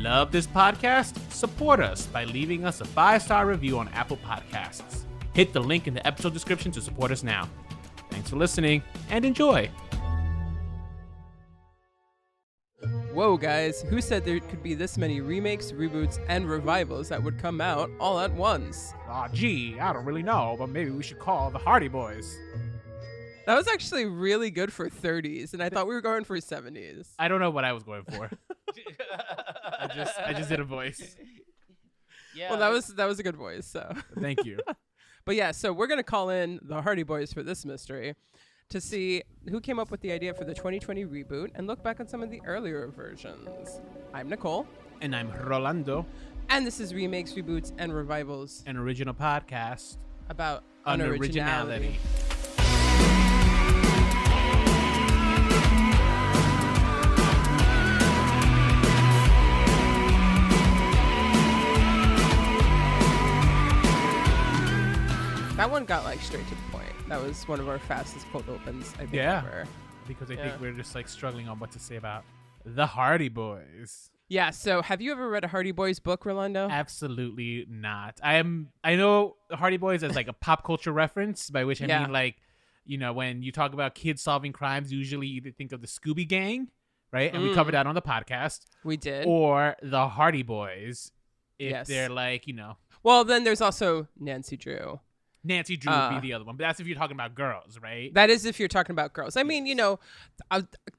Love this podcast? Support us by leaving us a 5-star review on Apple Podcasts. Hit the link in the episode description to support us now. Thanks for listening and enjoy. Whoa, guys, who said there could be this many remakes, reboots, and revivals that would come out all at once? Gee, I don't really know, but maybe we should call the Hardy Boys. That was actually really good for 30s, and I thought we were going for 70s. I don't know what I was going for. I just did a voice. Yeah. Well, that was a good voice, so. Thank you. But yeah, so we're going to call in the Hardy Boys for this mystery to see who came up with the idea for the 2020 reboot and look back on some of the earlier versions. I'm Nicole. And I'm Rolando. And this is Remakes, Reboots, and Revivals. An original podcast about unoriginality. That one got like straight to the point. That was one of our fastest cold opens, I think, ever. Because I think we're just like struggling on what to say about the Hardy Boys. Yeah, so have you ever read a Hardy Boys book, Rolando? Absolutely not. I know Hardy Boys as like a pop culture reference, by which I mean like, you know, when you talk about kids solving crimes, usually you think of the Scooby Gang, right? And we covered that on the podcast. We did. Or the Hardy Boys, if they're like, you know. Well, then there's also Nancy Drew. Nancy Drew would be the other one, but that's if you're talking about girls, right? That is if you're talking about girls. I mean, you know,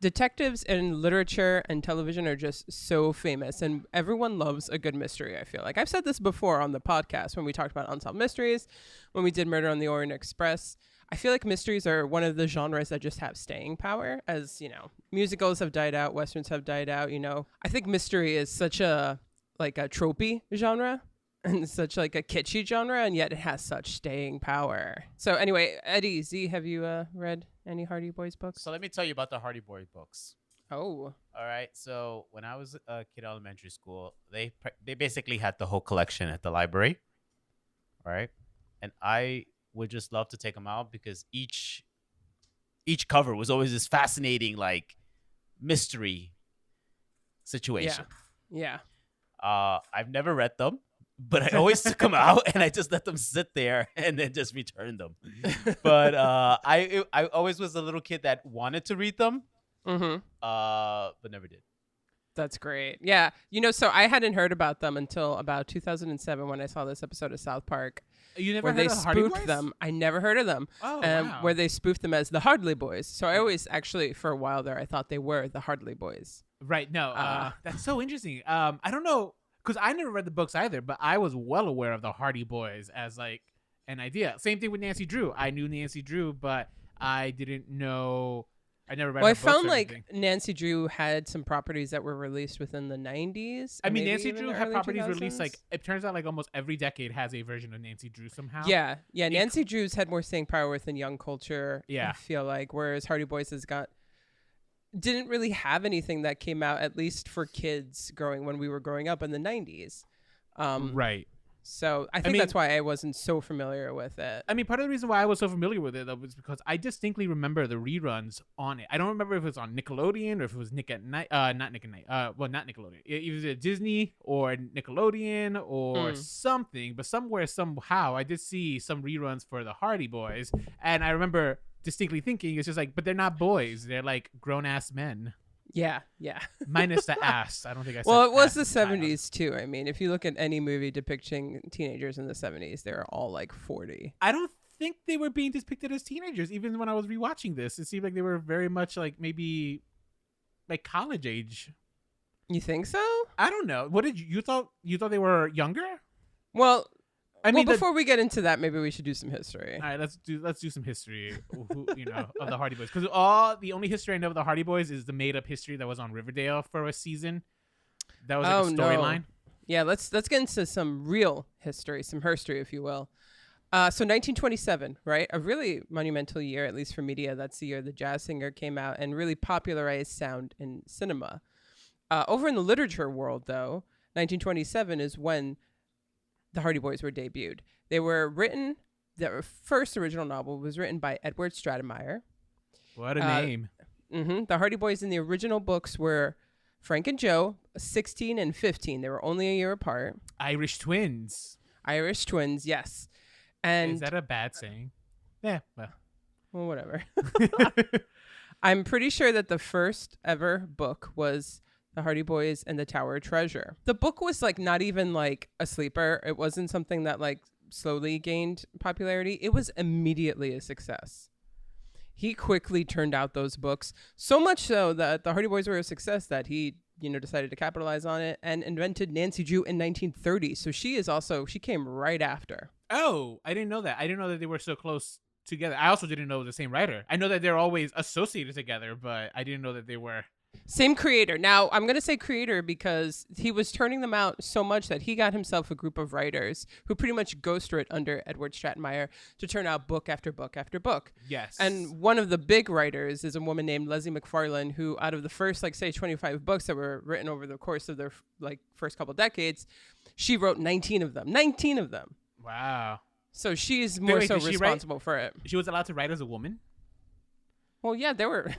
detectives in literature and television are just so famous, and everyone loves a good mystery, I feel like. I've said this before on the podcast when we talked about unsolved mysteries, when we did Murder on the Orient Express. I feel like mysteries are one of the genres that just have staying power, as, you know, musicals have died out, westerns have died out, you know. I think mystery is such a tropey genre. And such like a kitschy genre, and yet it has such staying power. So anyway, Eddie, Z, have you read any Hardy Boys books? So let me tell you about the Hardy Boys books. Oh. All right. So when I was a kid in elementary school, they basically had the whole collection at the library. All right. And I would just love to take them out because each cover was always this fascinating like mystery situation. Yeah. I've never read them. But I always took them out and I just let them sit there and then just return them. But I always was a little kid that wanted to read them, but never did. That's great. Yeah. You know, so I hadn't heard about them until about 2007 when I saw this episode of South Park. You never where heard they of the Hardy spoofed Boys? them. I never heard of them. Oh, wow. Where they spoofed them as the Hardly Boys. So I always actually, for a while there, I thought they were the Hardly Boys. Right. No, that's so interesting. I don't know. Because I never read the books either, but I was well aware of the Hardy Boys as like an idea. Same thing with Nancy Drew. I knew Nancy Drew, but I didn't know. I never read. Well, her I books found or like anything. Nancy Drew had some properties that were released within the 90s. I mean, maybe Nancy even Drew the had early properties 2000s. released. Like it turns out, like almost every decade has a version of Nancy Drew somehow. Yeah. Nancy Drew's had more staying power within young culture. Yeah. I feel like, whereas Hardy Boys didn't really have anything that came out, at least for kids when we were growing up in the 90s. Right. So I think that's why I wasn't so familiar with it. I mean, part of the reason why I was so familiar with it though, was because I distinctly remember the reruns on it. I don't remember if it was on Nickelodeon or if it was Nick at Night. Not Nick at Night. Well, not Nickelodeon. It was either Disney or Nickelodeon or something. But somehow, I did see some reruns for the Hardy Boys, and I remember distinctly thinking, it's just like, but they're not boys. They're like grown ass men. Yeah. Minus the ass. I don't think I said Well, it was the ass in the 70s too. I mean, if you look at any movie depicting teenagers in the 70s, they're all like 40. I don't think they were being depicted as teenagers. Even when I was rewatching this, it seemed like they were very much like maybe like college age. You think so? I don't know. What did you thought? You thought they were younger? Well, I mean, before we get into that, maybe we should do some history. All right, let's do some history. Of the Hardy Boys, because the only history I know of the Hardy Boys is the made up history that was on Riverdale for a season. That was like a storyline. No. Yeah, let's get into some real history, some herstory, if you will. So 1927, right? A really monumental year, at least for media. That's the year the jazz singer came out and really popularized sound in cinema. Over in the literature world, though, 1927 is when the Hardy Boys were debuted. They were written, their first original novel was written by Edward Stratemeyer. What a name. The Hardy Boys in the original books were Frank and Joe, 16 and 15. They were only a year apart. Irish twins. Irish twins, yes. And is that a bad saying? Yeah, well, whatever. I'm pretty sure that the first ever book was The Hardy Boys and the Tower of Treasure. The book was like not even like a sleeper. It wasn't something that like slowly gained popularity. It was immediately a success. He quickly turned out those books, so much so that the Hardy Boys were a success that he, decided to capitalize on it and invented Nancy Drew in 1930. So she came right after. Oh, I didn't know that. I didn't know that they were so close together. I also didn't know the same writer. I know that they're always associated together, but I didn't know that they were. Same creator. Now, I'm going to say creator because he was turning them out so much that he got himself a group of writers who pretty much ghostwrote under Edward Stratmeyer to turn out book after book after book. Yes. And one of the big writers is a woman named Leslie McFarlane, who out of the first, 25 books that were written over the course of their, first couple decades, she wrote 19 of them. 19 of them. Wow. So she's more so responsible for it. She was allowed to write as a woman? Well, yeah, there were...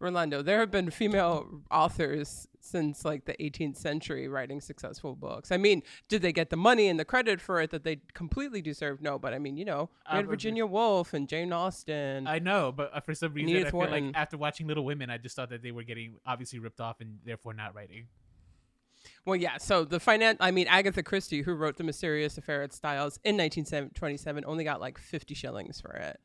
Rolando, there have been female authors since the 18th century writing successful books. I mean, did they get the money and the credit for it that they completely deserve? No, but I mean, we had Virginia Woolf and Jane Austen. I know, but for some reason, Edith I feel Wharton. like after watching Little Women, I just thought that they were getting obviously ripped off and therefore not writing. Well, yeah. So Agatha Christie, who wrote The Mysterious Affair at Styles in 1927, only got 50 shillings for it.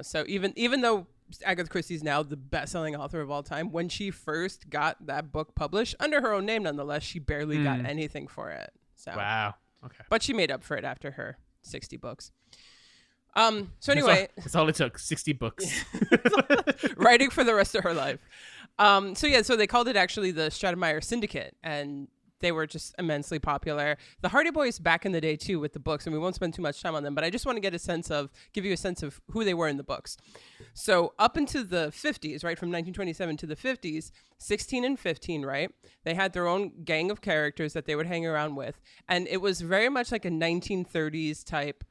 So even though Agatha Christie's now the best-selling author of all time, when she first got that book published under her own name, nonetheless, she barely got anything for it. So wow. Okay. But she made up for it after her 60 books. So anyway, that's all it took. 60 books. Writing for the rest of her life. So they called it actually the Stratmeyer Syndicate, and they were just immensely popular. The Hardy Boys back in the day too with the books, and we won't spend too much time on them, but I just want to give you a sense of who they were in the books. So up into the 50s, right, from 1927 to the 50s, 16 and 15, right, they had their own gang of characters that they would hang around with, and it was very much like a 1930s type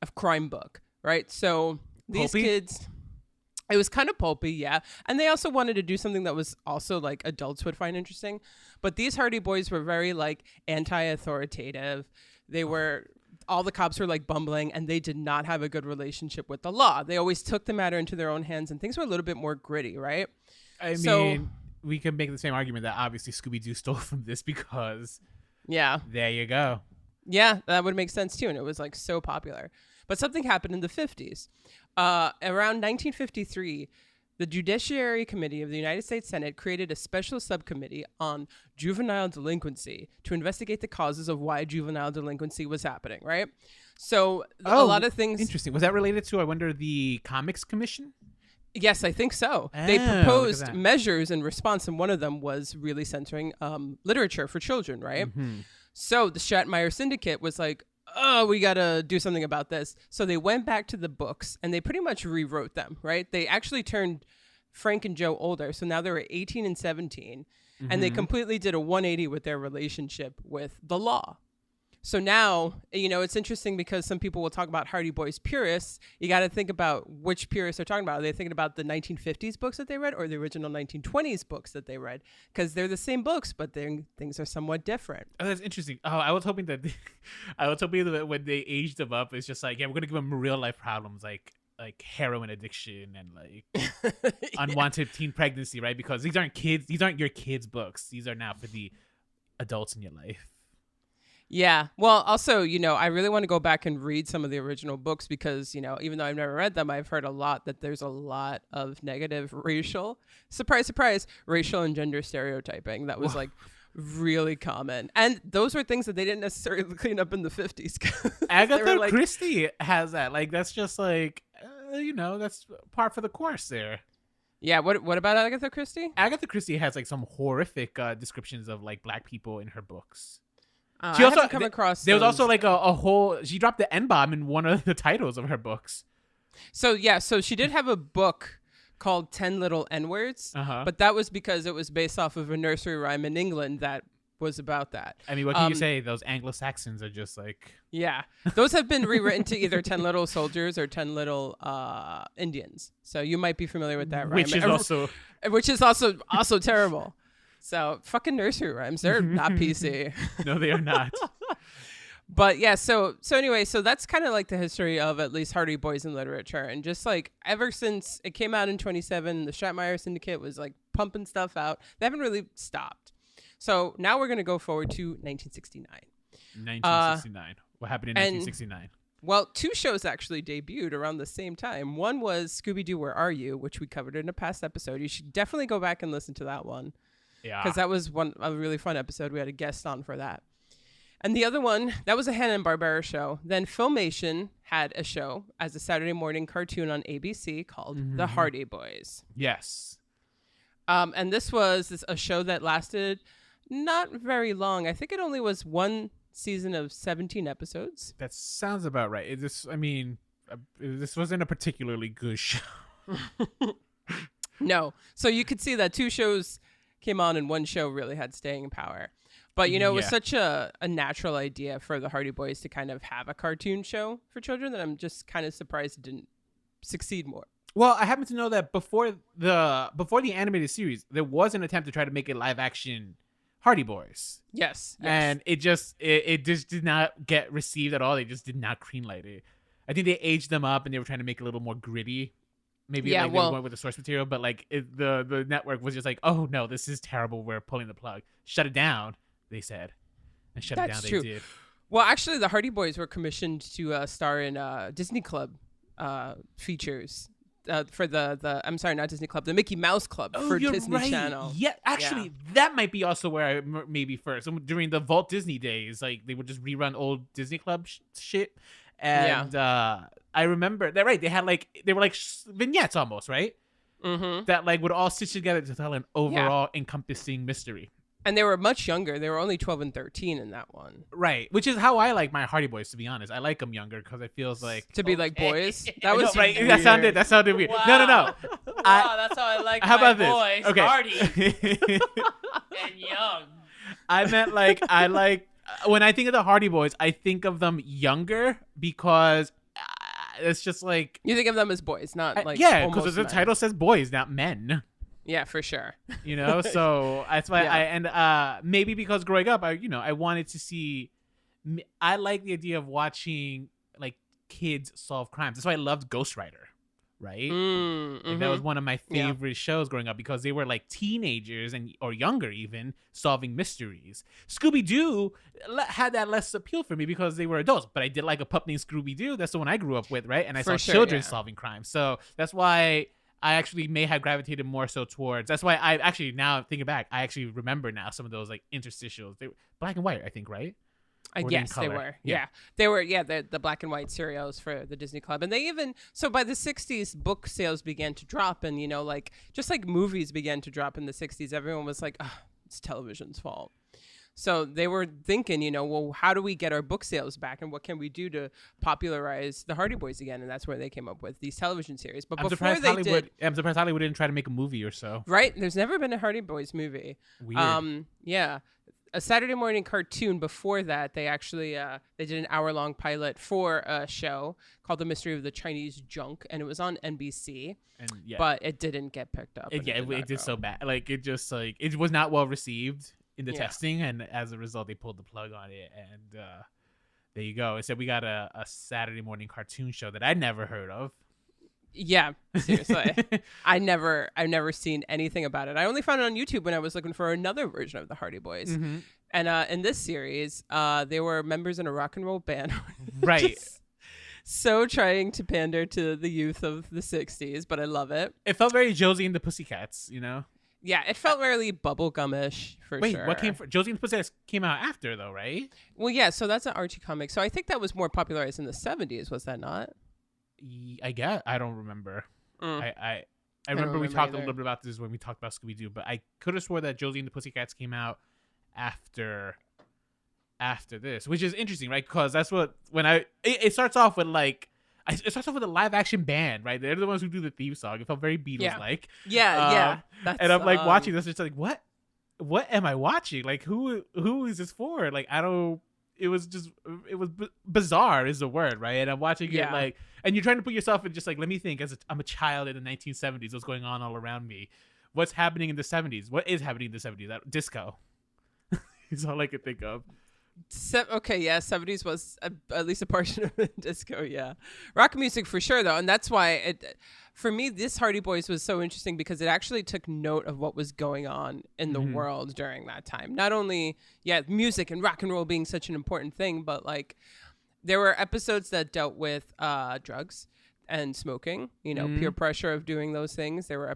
of crime book, right? So these Pulpy? kids... It was kind of pulpy, yeah. And they also wanted to do something that was also adults would find interesting. But these Hardy Boys were very anti-authoritative. They were, all the cops were bumbling, and they did not have a good relationship with the law. They always took the matter into their own hands, and things were a little bit more gritty, right? I mean, we can make the same argument that obviously Scooby-Doo stole from this because yeah, there you go. Yeah, that would make sense too. And it was so popular. But something happened in the 50s. Around 1953, the Judiciary Committee of the United States Senate created a special subcommittee on juvenile delinquency to investigate the causes of why juvenile delinquency was happening, right? So a lot of things... Interesting. Was that related to, I wonder, the Comics Commission? Yes, I think so. They proposed measures in response, and one of them was really censoring literature for children, right? Mm-hmm. So the Stratmeyer Syndicate was oh, we got to do something about this. So they went back to the books and they pretty much rewrote them, right? They actually turned Frank and Joe older. So now they were 18 and 17. Mm-hmm. And they completely did a 180 with their relationship with the law. So now, it's interesting because some people will talk about Hardy Boys purists. You got to think about which purists they're talking about. Are they thinking about the 1950s books that they read or the original 1920s books that they read? Because they're the same books, but things are somewhat different. Oh, that's interesting. Oh, I was hoping that that when they aged them up, it's just we're going to give them real life problems like heroin addiction and unwanted teen pregnancy, right? Because these aren't kids. These aren't your kids' books. These are now for the adults in your life. Yeah. Well, also, I really want to go back and read some of the original books because, even though I've never read them, I've heard a lot that there's a lot of negative racial, surprise, racial and gender stereotyping that was really common. And those were things that they didn't necessarily clean up in the 50s. Agatha Christie has that. That's just that's par for the course there. Yeah. What about Agatha Christie? Agatha Christie has some horrific descriptions of Black people in her books. She also come across. There was also a whole. She dropped the N-bomb in one of the titles of her books. So she did have a book called 10 Little N-Words, but that was because it was based off of a nursery rhyme in England that was about that. I mean, what can you say? Those Anglo-Saxons are just yeah, those have been rewritten to either 10 Little Soldiers or 10 Little Indians. So you might be familiar with that rhyme, which is also also terrible. So fucking nursery rhymes, they're not PC. No, they are not. But yeah, so anyway, so that's kind of like the history of at least Hardy Boys in literature. And just like ever since it came out in 27, the Stratmeyer Syndicate was like pumping stuff out. They haven't really stopped. So now we're going to go forward to 1969. 1969. What happened in 1969? Well, two shows actually debuted around the same time. One was Scooby-Doo, Where Are You?, which we covered in a past episode. You should definitely go back and listen to that one. Yeah. Because that was a really fun episode. We had a guest on for that. And the other one, that was a Hanna-Barbera show. Then Filmation had a show as a Saturday morning cartoon on ABC called The Hardy Boys. Yes. And this was a show that lasted not very long. I think it only was one season of 17 episodes. That sounds about right. This wasn't a particularly good show. No. So you could see that two shows came on and one show really had staying power. But, you know, it was such a natural idea for the Hardy Boys to kind of have a cartoon show for children that I'm just kind of surprised it didn't succeed more. Well, I happen to know that before the animated series, there was an attempt to try to make a live action Hardy Boys. Yes. And it just did not get received at all. They just did not greenlight it. I think they aged them up and they were trying to make it a little more gritty. Maybe they went with the source material, but like the network was just like, oh no, this is terrible. We're pulling the plug. Shut it down, they said. And shut it down, true. they did. Well, actually, the Hardy Boys were commissioned to star in Disney Club features. For I'm sorry, not Disney Club, the Mickey Mouse Club for Disney Channel. Yeah, actually, that might be also where I maybe first during the Walt Disney days, like they would just rerun old Disney Club shit, and I remember that they had they were like vignettes almost, right? Mm-hmm. That like would all stitch together to tell an overall encompassing mystery. And they were much younger. They were only 12 and 13 in that one. Right. Which is how I like my Hardy Boys, to be honest. I like them younger because it feels like... To be like boys? That was right. weird. That sounded weird. Wow. No. Wow, that's how I like how my about boys, this? Okay. Hardy and young. I meant I like... When I think of the Hardy Boys, I think of them younger because it's just like... You think of them as boys, not like... Yeah, because the title says boys, not men. Yeah, for sure. You know, so that's why maybe because growing up, I wanted to see. I like the idea of watching like kids solve crimes. That's why I loved Ghost Rider, right? Like, that was one of my favorite shows growing up because they were like teenagers or younger even solving mysteries. Scooby-Doo had that less appeal for me because they were adults, but I did like a pup named Scooby-Doo. That's the one I grew up with, right? And I saw children solving crimes, so that's why. I actually may have gravitated more so towards. That's why I actually now thinking back, I actually remember now some of those like interstitials. They were black and white, I think, right? Yes, they were. Yeah, they were. Yeah, the black and white serials for the Disney Club, and they even by the '60s, book sales began to drop, and just like movies began to drop in the '60s. Everyone was like, oh, it's television's fault. So they were thinking, well, how do we get our book sales back, and what can we do to popularize the Hardy Boys again? And that's where they came up with these television series. But I'm surprised Hollywood didn't try to make a movie or so. Right? There's never been a Hardy Boys movie. Weird. Yeah. A Saturday morning cartoon before that, they actually they did an hour-long pilot for a show called The Mystery of the Chinese Junk, and it was on NBC. But it didn't get picked up. It did so bad. Like it just it was not well received in the testing, and as a result they pulled the plug on it, and there you go. It said we got a Saturday morning cartoon show that I'd never heard of. Yeah, seriously. I've never seen anything about it. I only found it on YouTube when I was looking for another version of the Hardy Boys. And in this series, they were members in a rock and roll band. Right. So trying to pander to the youth of the 60s, but I love it. It felt very Josie and the Pussycats, Yeah, it felt really bubblegum-ish for sure. Wait, what came for Josie and the Pussycats came out after though, right? Well, yeah, so that's an Archie comic. So I think that was more popularized in the 70s, was that not? I guess I don't remember. I remember we talked a little bit about this when we talked about Scooby-Doo, but I could have swore that Josie and the Pussycats came out after this, which is interesting, right? Because that's what it starts off with it starts off with a live action band, right? They're the ones who do the theme song. It felt very Beatles like. Yeah. And I'm like watching this, it's like, what am I watching? Like who is this for? Like it was bizarre is the word, right? And I'm watching it and you're trying to put yourself in just like, let me think I'm a child in the 1970s, what's going on all around me. what's happening in the 70s. What is happening in the 70s? Disco. Is all I could think of. Okay, yeah, 70s was at least a portion of disco, yeah. Rock music for sure, though, and that's why for me, this Hardy Boys was so interesting because it actually took note of what was going on in the world during that time. Not only, music and rock and roll being such an important thing, but like there were episodes that dealt with drugs and smoking, peer pressure of doing those things. There were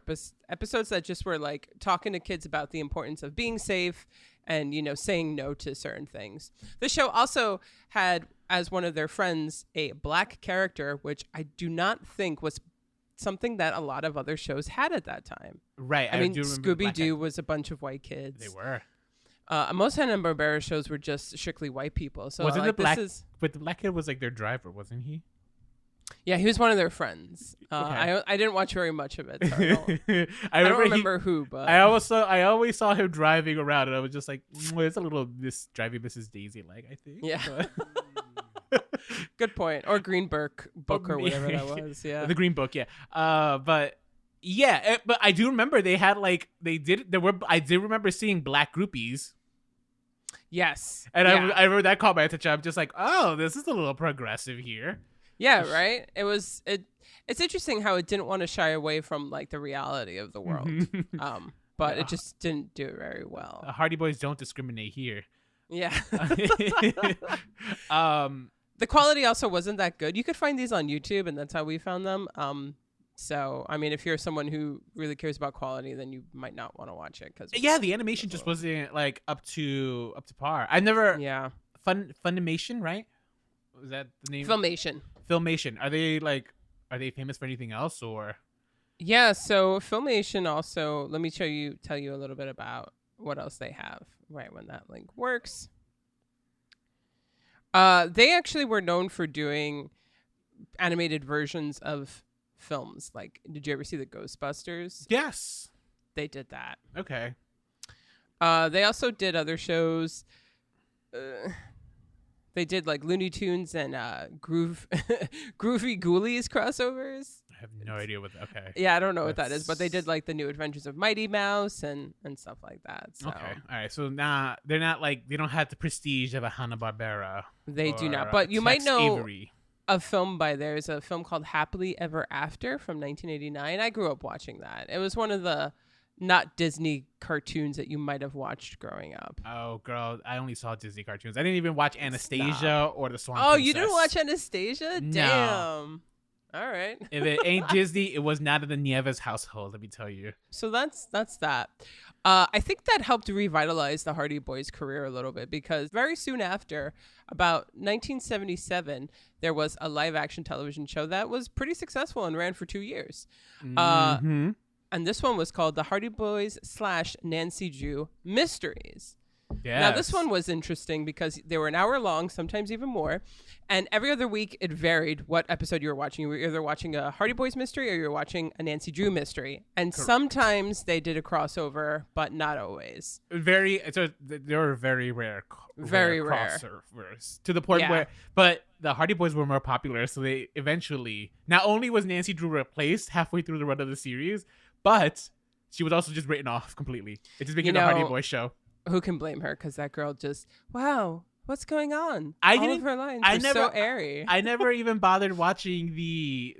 episodes that just were like talking to kids about the importance of being safe and, saying no to certain things. The show also had, as one of their friends, a black character, which I do not think was something that a lot of other shows had at that time. Right. I mean, Scooby-Doo was a bunch of white kids. They were. Most Hanna-Barbera shows were just strictly white people. So wasn't like, but the black kid was like their driver, wasn't he? Yeah, he was one of their friends. Okay. I didn't watch very much of it. So I don't remember who, but I always saw him driving around, and I was just like, it's a little driving Mrs. Daisy like, I think. Yeah. Good point. Or Greenberg book or whatever that was. Yeah. The Green Book. Yeah. But I do remember they had like I did remember seeing black groupies. Yes. And I remember that caught my attention. I'm just like, oh, this is a little progressive here. Yeah, right. It's interesting how it didn't want to shy away from like the reality of the world, but it just didn't do it very well. Hardy Boys don't discriminate here. Yeah. The quality also wasn't that good. You could find these on YouTube, and that's how we found them. So I mean, if you're someone who really cares about quality, then you might not want to watch it because the animation just wasn't like up to par. I never Funimation, right? Was that the name? Filmation. Are they famous for anything else or? Yeah, so Filmation also, let me tell you a little bit about what else they have right when that link works. They actually were known for doing animated versions of films. Like, did you ever see the Ghostbusters? Yes. They did that. Okay. They also did other shows. They did like Looney Tunes and Groovy Ghoulies crossovers. I have no idea what. Okay. Yeah, I don't know what that is, but they did like the New Adventures of Mighty Mouse and stuff like that. So. Okay. All right. So now they're not like they don't have the prestige of a Hanna-Barbera. They do not. But you might know a film by theirs, a film called Happily Ever After from 1989. I grew up watching that. It was one of the not Disney cartoons that you might have watched growing up. Oh, girl, I only saw Disney cartoons. I didn't even watch Anastasia or the Swan Princess. Princess. You didn't watch Anastasia? No. Damn. All right. If it ain't Disney, it was not in the Nieves household, let me tell you. So that's that. I think that helped revitalize the Hardy Boys' career a little bit because very soon after, about 1977, there was a live-action television show that was pretty successful and ran for 2 years. And this one was called The Hardy Boys / Nancy Drew Mysteries. Yes. Now, this one was interesting because they were an hour long, sometimes even more. And every other week, it varied what episode you were watching. You were either watching a Hardy Boys mystery or you were watching a Nancy Drew mystery. And sometimes they did a crossover, but not always. They were very rare. Very rare. Crossovers, to the point where, but the Hardy Boys were more popular. So they eventually, not only was Nancy Drew replaced halfway through the run of the series, but she was also just written off completely. It just became a Hardy Boys show. Who can blame her? Because that girl just, wow, what's going on? All of her lines were so airy. I never even bothered watching the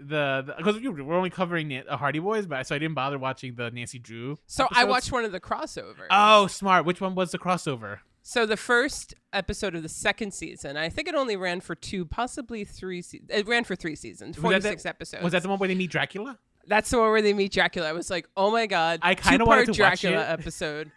because we're only covering the Hardy Boys, so I didn't bother watching the Nancy Drew. So episodes. I watched one of the crossovers. Oh, smart. Which one was the crossover? So the first episode of the second season, I think it only ran for 2, possibly 3 seasons. It ran for 3 seasons, 46 episodes. Was that the one where they meet Dracula? That's the one where they meet Dracula. I was like, oh my God. I kind of wanted to Dracula watch it. episode.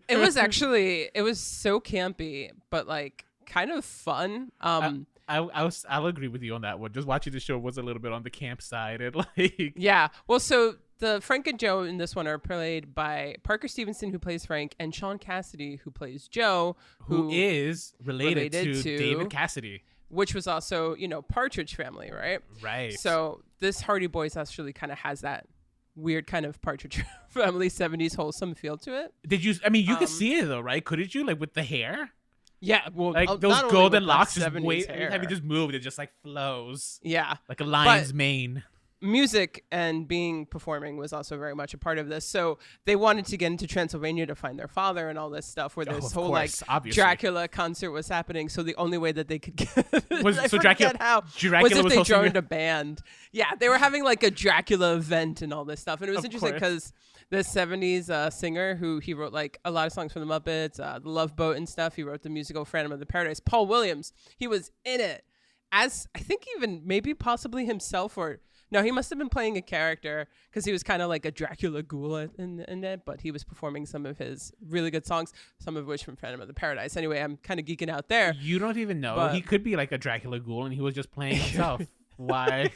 It was so campy, but like kind of fun. I'll agree with you on that one. Just watching the show was a little bit on the camp side and like. Yeah. Well, so the Frank and Joe in this one are played by Parker Stevenson, who plays Frank, and Sean Cassidy, who plays Joe, who is related to David Cassidy. Which was also, Partridge Family, right? Right. So this Hardy Boys actually kind of has that weird kind of Partridge Family 70s wholesome feel to it. Did you? I mean, you could see it though, right? Couldn't you? Like with the hair. Yeah, well, like those golden locks just have you just moved, it just like flows. Yeah, like a lion's mane. music and performing was also very much a part of this. So they wanted to get into Transylvania to find their father and all this stuff where this of whole course, obviously. Dracula concert was happening. So the only way that they could get Was was if they hosting joined a band. Yeah, they were having like a Dracula event and all this stuff. And it was Of interesting course. because the 70s singer who he wrote like a lot of songs for the Muppets, The Love Boat and stuff. He wrote the musical Phantom of the Paradise. Paul Williams, he was in it as I think even maybe possibly himself or no, he must have been playing a character because he was kind of like a Dracula ghoul in it, but he was performing some of his really good songs, some of which from Phantom of the Paradise. Anyway, I'm kind of geeking out there. You don't even know. But- He could be like a Dracula ghoul, and he was just playing himself. Why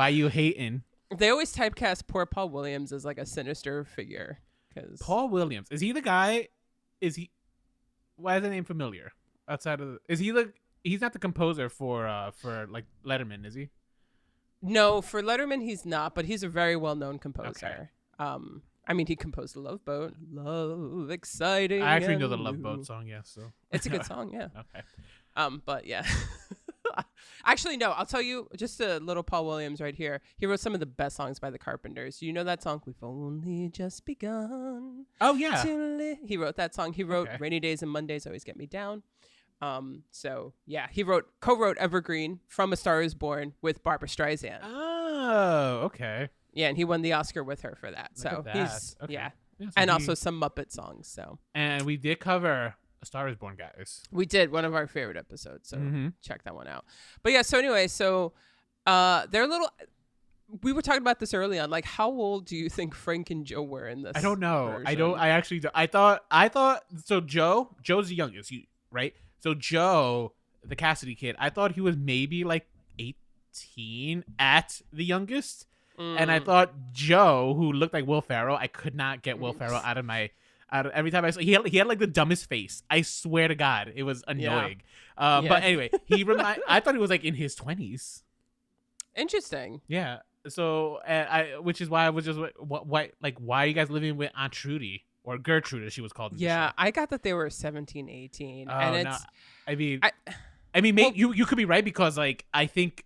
you hating? They always typecast poor Paul Williams as like a sinister figure. Cause Paul Williams, is he the guy? Is he? Why is the name familiar? Outside of, is he the? He's not the composer for like Letterman, is he? No, for Letterman he's not, but he's a very well-known composer. Okay. I mean, he composed The Love Boat. Love, exciting. I actually know and the Love new. Boat song, yeah. So It's a good song, yeah. Okay. But yeah. Actually, no, I'll tell you just a little Paul Williams right here. He wrote some of the best songs by the Carpenters. Do you know that song? We've only just begun. Oh yeah. He wrote that song. He wrote Okay. Rainy Days and Mondays Always Get Me Down. So yeah, he co-wrote Evergreen, From a Star Is Born with Barbara Streisand. Oh, okay. Yeah, and he won the Oscar with her for that. Look So at he's that. Okay. yeah. Yeah, so And he- also some Muppet songs. So and we did cover A Star Is Born, guys. we did one of our favorite episodes. So Mhm. check that one out. But yeah, so anyway, they're a little. We were talking about this early on. Like, how old do you think Frank and Joe were in this? I don't know. version? I actually don't. I thought so. Joe's the youngest, right? So Joe, the Cassidy kid, I thought he was maybe like 18 at the youngest. And I thought Joe, who looked like Will Ferrell, I could not get Will Ferrell out of every time I saw. He had like the dumbest face. I swear to God, it was annoying. Yeah. But anyway, I thought he was like in his 20s. Interesting. Yeah. So which is why I was just why are you guys living with Aunt Trudy or Gertrude as she was called? In the Yeah, show? I got that they were 17, 18. Oh, and no. it's. I mean, well- you could be right because like I think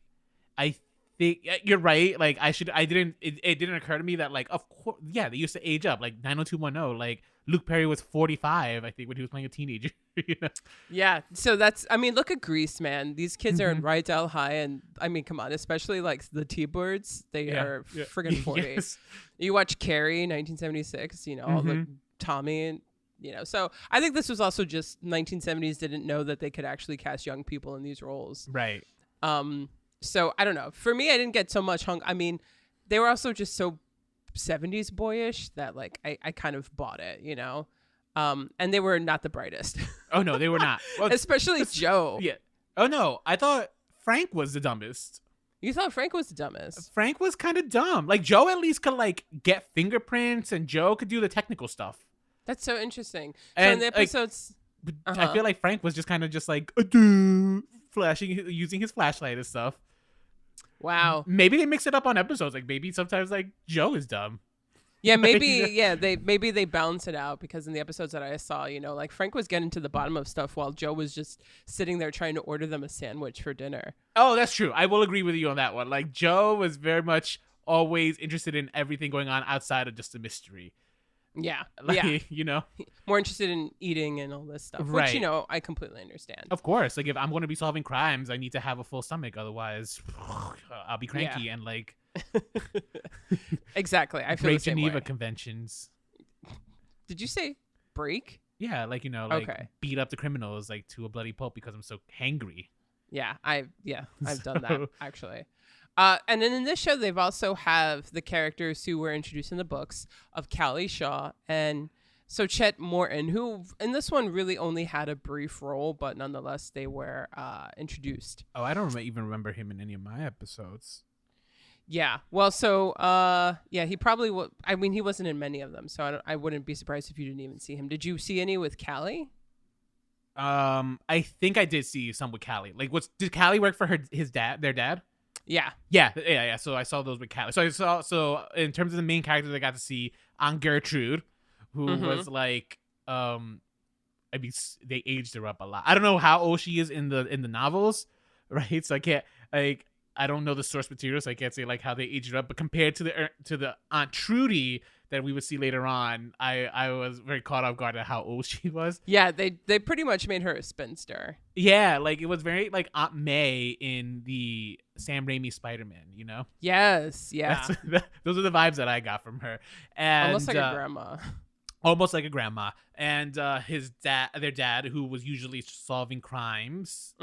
you're right. Like it didn't occur to me that like of course they used to age up. Like 90210, like Luke Perry was 45, I think, when he was playing a teenager. You know? Yeah, so look at Grease, man. These kids are in Mm-hmm. Rydell High, and I mean, come on, especially like the T-Birds, they are friggin' 40. Yes. You watch Carrie, 1976, all the Tommy, and so I think this was also just 1970s didn't know that they could actually cast young people in these roles. Right. So I don't know. For me, I didn't get so much hung. I mean, they were also just so 70s boyish that like I kind of bought it, and they were not the brightest. Oh no, they were not. Well, Especially Joe. yeah. Oh no, I thought Frank was the dumbest. You thought Frank was the dumbest. Frank was kind of dumb. Like Joe at least could like get fingerprints, and Joe could do the technical stuff. That's so interesting. So And, in the like, episodes, But Uh-huh. I feel like Frank was just kind of just like flashing, using his flashlight and stuff. wow. Maybe they mix it up on episodes. Like maybe sometimes like Joe is dumb. Yeah, maybe they balance it out because in the episodes that I saw, like Frank was getting to the bottom of stuff while Joe was just sitting there trying to order them a sandwich for dinner. Oh, that's true. I will agree with you on that one. Like Joe was very much always interested in everything going on outside of just the mystery. Yeah. Like, yeah. More interested in eating and all this stuff, Right. which, I completely understand. Of course, like if I'm going to be solving crimes, I need to have a full stomach. Otherwise, I'll be cranky and like Exactly. I feel break the same Geneva way. Conventions. Did you say break? Yeah, like Okay. beat up the criminals like to a bloody pulp because I'm so hangry. Yeah, I've done that So- actually. And then in this show, they've also have the characters who were introduced in the books of Callie Shaw and so Chet Morton, who in this one really only had a brief role, but nonetheless they were introduced. Oh, I don't even remember him in any of my episodes. Yeah. Well, so he probably I mean, he wasn't in many of them, so I wouldn't be surprised if you didn't even see him. Did you see any with Callie? I think I did see some with Callie. Like, did Callie work for their dad? Yeah. Yeah. So I saw those with Callie. So in terms of the main characters, I got to see Aunt Gertrude, who was like, I mean, they aged her up a lot. I don't know how old she is in the novels, right? So I can't like. I don't know the source material, so I can't say like how they aged it up. But compared to the Aunt Trudy that we would see later on, I was very caught off guard at how old she was. Yeah, they pretty much made her a spinster. Yeah, like it was very like Aunt May in the Sam Raimi Spider-Man, you know? Yes, yeah. Those are the vibes that I got from her. And Almost like a grandma. Almost like a grandma. And their dad, who was usually solving crimes,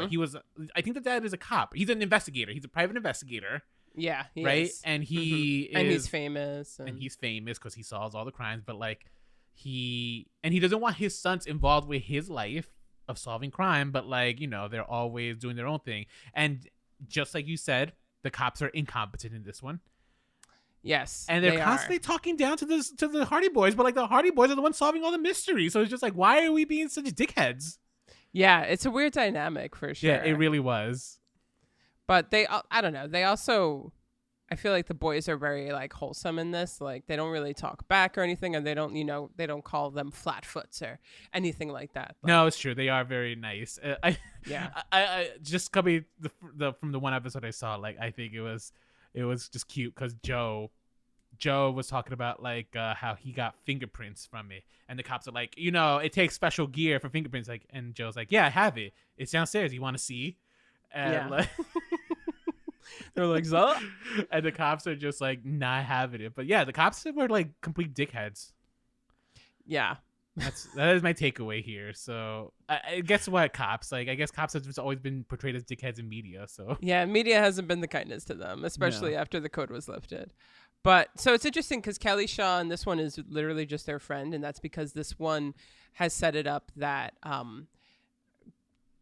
he was, I think the dad is a cop. He's an investigator. He's a private investigator. Yeah, he right? is. And he and he's famous. And he's famous because he solves all the crimes. But like he doesn't want his sons involved with his life of solving crime. But like, you know, they're always doing their own thing. And just like you said, the cops are incompetent in this one. Yes, and they're constantly talking down to the Hardy Boys, but like the Hardy Boys are the ones solving all the mysteries. So it's just like, why are we being such dickheads? Yeah, it's a weird dynamic for sure. Yeah, it really was. But I don't know. They also, I feel like the boys are very like wholesome in this. Like they don't really talk back or anything, and they don't, you know, they don't call them flatfoots or anything like that. But no, it's true. They are very nice. Yeah. I just coming from the one episode I saw, like I think it was just cute because Joe was talking about like how he got fingerprints from it, and the cops are like, you know, it takes special gear for fingerprints, like, and Joe's like, yeah, I have it. It's downstairs. You want to see? And yeah. like, they're like, so? And the cops are just like not having it. But yeah, the cops were like complete dickheads. Yeah. That is my takeaway here. So I guess what cops, like, I guess cops have just always been portrayed as dickheads in media. So yeah, media hasn't been the kindness to them, especially after the code was lifted. But so it's interesting because Kelly Shaw in this one is literally just their friend, and that's because this one has set it up that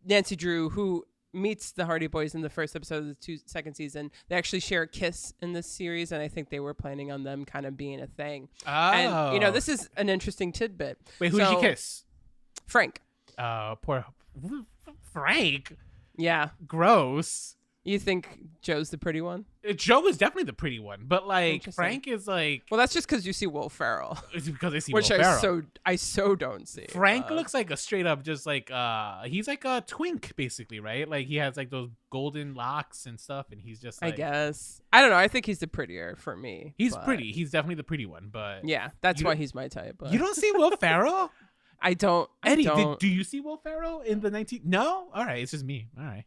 Nancy Drew, who meets the Hardy Boys in the first episode of the second season, they actually share a kiss in this series, and I think they were planning on them kind of being a thing. Oh. And, you know, this is an interesting tidbit. Wait, who did she kiss? Frank. Poor Frank. Yeah. Gross. You think Joe's the pretty one? Joe is definitely the pretty one, but like Frank is like. Well, that's just because you see Will Ferrell. It's because I see Will Ferrell. Which I so don't see. Frank looks like a straight up just like he's like a twink basically, right? Like he has like those golden locks and stuff, and he's just like, I guess I don't know. I think he's the prettier for me. He's pretty. He's definitely the pretty one, but yeah, that's why he's my type. But. You don't see Will Ferrell? I don't. Eddie, do you see Will Ferrell in the 19? No. All right, it's just me. All right.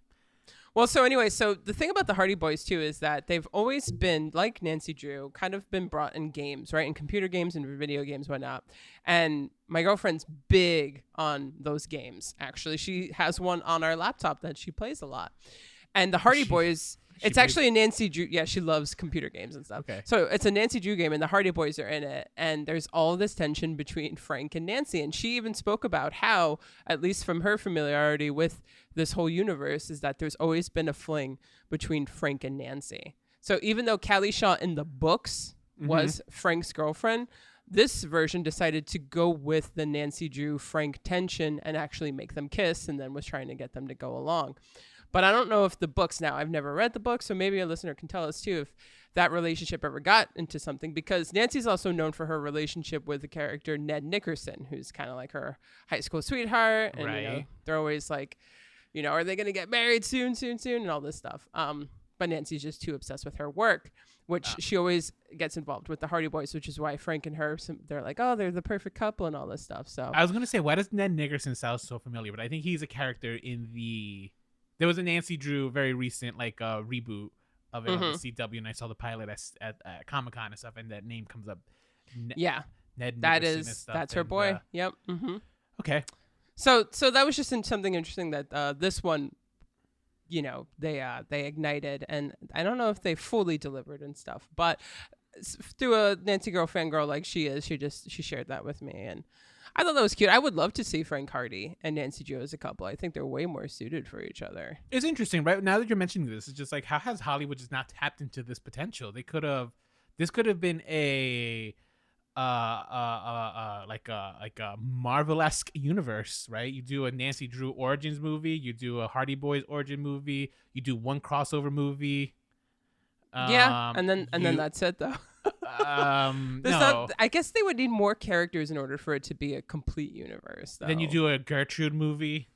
Well, so anyway, so the thing about the Hardy Boys, too, is that they've always been, like Nancy Drew, kind of been brought in games, right? In computer games and video games, whatnot. And my girlfriend's big on those games, actually. She has one on our laptop that she plays a lot. And the Hardy Boys... It's actually a Nancy Drew. Yeah, she loves computer games and stuff. Okay. So it's a Nancy Drew game, and the Hardy Boys are in it. And there's all this tension between Frank and Nancy. And she even spoke about how, at least from her familiarity with this whole universe, is that there's always been a fling between Frank and Nancy. So even though Callie Shaw in the books was Frank's girlfriend, this version decided to go with the Nancy Drew Frank tension and actually make them kiss, and then was trying to get them to go along. But I don't know if the books, now I've never read the book, so maybe a listener can tell us too if that relationship ever got into something, because Nancy's also known for her relationship with the character Ned Nickerson, who's kind of like her high school sweetheart. And, right. You know, they're always like, you know, are they going to get married soon, and all this stuff. But Nancy's just too obsessed with her work, which she always gets involved with the Hardy Boys, which is why Frank and her, they're like, oh, they're the perfect couple and all this stuff. So I was going to say, why does Ned Nickerson sound so familiar? But I think he's a character in the... There was a Nancy Drew very recent like reboot of it on the CW, and I saw the pilot at Comic-Con and stuff, and that name comes up. Yeah, Ned that Nickerson is and stuff, that's her boy. Yep. Okay. So that was just something interesting that this one, you know, they ignited, and I don't know if they fully delivered and stuff, but through a Nancy girl fangirl like she is, she shared that with me, and I thought that was cute. I would love to see Frank Hardy and Nancy Drew as a couple. I think they're way more suited for each other. It's interesting, right? Now that you're mentioning this, it's just like, how has Hollywood just not tapped into this potential? This could have been a like a Marvel-esque universe, right? You do a Nancy Drew origins movie, you do a Hardy Boys origin movie, you do one crossover movie. And then that's it though. No. I guess they would need more characters in order for it to be a complete universe. Though. Then you do a Gertrude movie.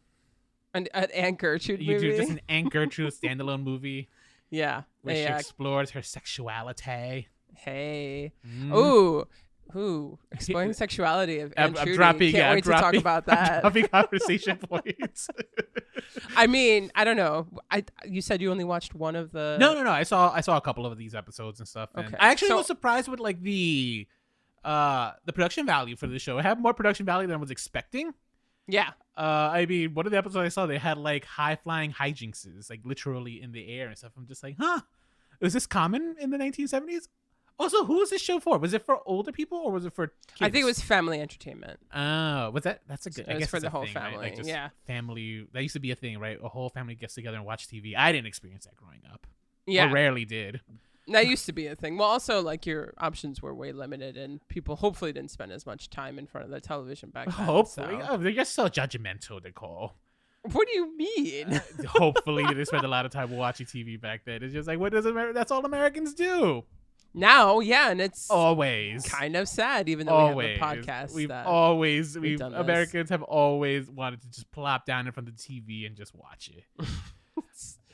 An Aunt Gertrude movie? You do just an Aunt Gertrude standalone movie. Yeah. where she explores her sexuality. Hey. Mm. Ooh. Exploring sexuality of I'm Aunt Trudy. dropping. Can't wait to talk about that. I'm dropping conversation points. I mean, I don't know. You said you only watched one of the. No. I saw a couple of these episodes and stuff. And Okay. I actually was surprised with like the production value for the show. It had more production value than I was expecting. Yeah. I mean, one of the episodes I saw, they had like high flying hijinkses, like literally in the air and stuff. I'm just like, huh? Was this common in the 1970s? Also, who was this show for? Was it for older people or was it for kids? I think it was family entertainment. Oh, was that? That's a good. It I was guess for it's the a whole thing, right? family. Like just Yeah. family. That used to be a thing, right? A whole family gets together and watch TV. I didn't experience that growing up. Yeah. Or rarely did. That used to be a thing. Well, also, like, your options were way limited, and people hopefully didn't spend as much time in front of the television back then. Hopefully. So. Oh, you're so judgmental, Nicole. What do you mean? Hopefully, they spent a lot of time watching TV back then. It's just like, what does that's all Americans do. Now, yeah, and it's Always. kind of sad, even though Always. we have a podcast. We've that always, we've done this. Americans have always wanted to just plop down in front of the TV and just watch it.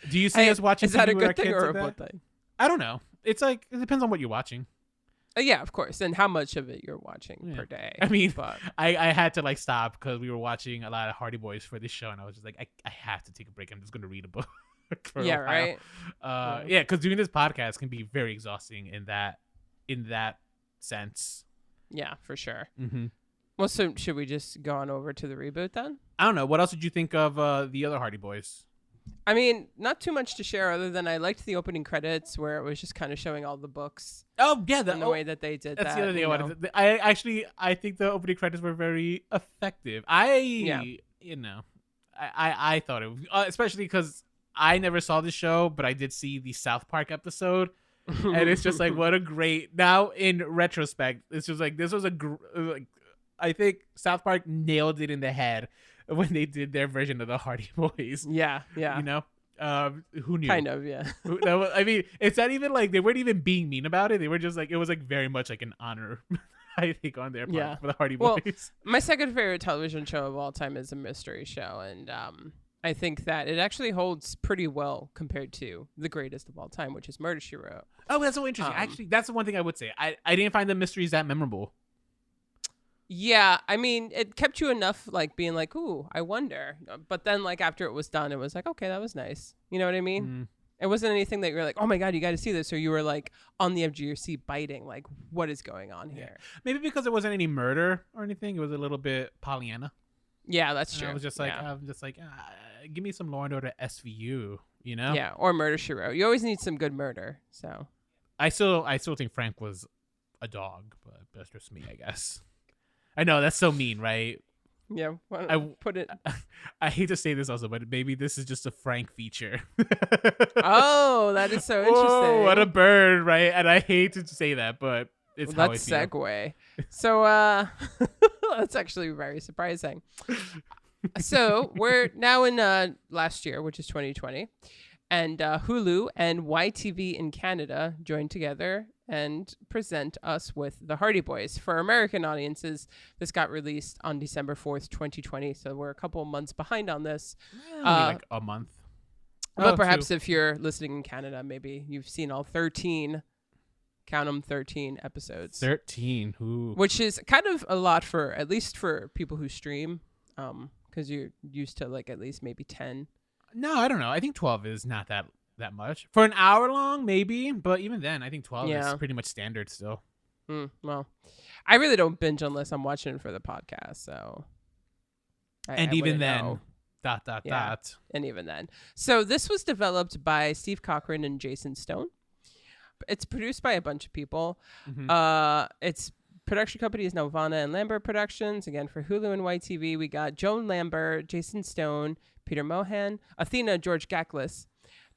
Do you see us watching Is that TV a with our good thing kids or a like bad that? thing? I don't know. It's like, it depends on what you're watching. Yeah, of course, and how much of it you're watching Yeah. per day. I mean, but I had to like stop because we were watching a lot of Hardy Boys for this show, and I was just like, I have to take a break. I'm just going to read a book. For yeah, a while. right. Yeah, because doing this podcast can be very exhausting in that sense. Yeah, for sure. Mm-hmm. Well, so should we just go on over to the reboot then? I don't know. What else did you think of the other Hardy Boys? I mean, not too much to share other than I liked the opening credits where it was just kind of showing all the books Oh yeah, and the way that they did that's that. the other thing you I know. wanted. I think the opening credits were very effective. I thought it, especially because I never saw the show, but I did see the South Park episode, and it's just like what a great. Now in retrospect, it's just like this was I think South Park nailed it in the head when they did their version of the Hardy Boys. Yeah. You know, who knew? Kind of, yeah. I mean, it's not even like they weren't even being mean about it. They were just like, it was like very much like an honor, I think, on their part Yeah. for the Hardy Well, Boys. My second favorite television show of all time is a mystery show, and I think that it actually holds pretty well compared to the greatest of all time, which is Murder, She Wrote. Oh, that's so interesting. Actually, that's the one thing I would say. I didn't find the mysteries that memorable. Yeah, I mean, it kept you enough, like, being like, ooh, I wonder. But then, like, after it was done, it was like, okay, that was nice. You know what I mean? It wasn't anything that you were like, oh, my God, you got to see this. Or you were, like, on the edge of your seat biting, like, what is going on here? Maybe because there wasn't any murder or anything. It was a little bit Pollyanna. Yeah, that's And true. I was just like, give me some Law and Order SVU, you know? Yeah, or Murder, She Wrote. You always need some good murder, so. I still think Frank was a dog, but that's just me, I guess. I know that's so mean, right? Yeah, put it. I hate to say this also, but maybe this is just a Frank feature. Oh, that is so interesting. Oh, what a bird, right? And I hate to say that, but it's how Let's I feel. segue. So that's actually very surprising. So we're now in last year, which is 2020, and Hulu and YTV in Canada joined together and present us with the Hardy Boys. For American audiences, this got released on December 4th, 2020, so we're a couple of months behind on this. Only like a month. But perhaps if you're listening in Canada, maybe you've seen all 13, count them, 13 episodes. 13. Ooh. Which is kind of a lot for, at least for people who stream, because you're used to like at least maybe 10. No, I don't know. I think 12 is not that much. For an hour long, maybe. But even then, I think 12 is pretty much standard still. Well, I really don't binge unless I'm watching it for the podcast. So, And even then, ... And even then. So this was developed by Steve Cochran and Jason Stone. It's produced by a bunch of people. Its production company is Nelvana and Lambert Productions. Again, for Hulu and YTV, we got Joan Lambert, Jason Stone, Peter Mohan, Athena George Gaklis,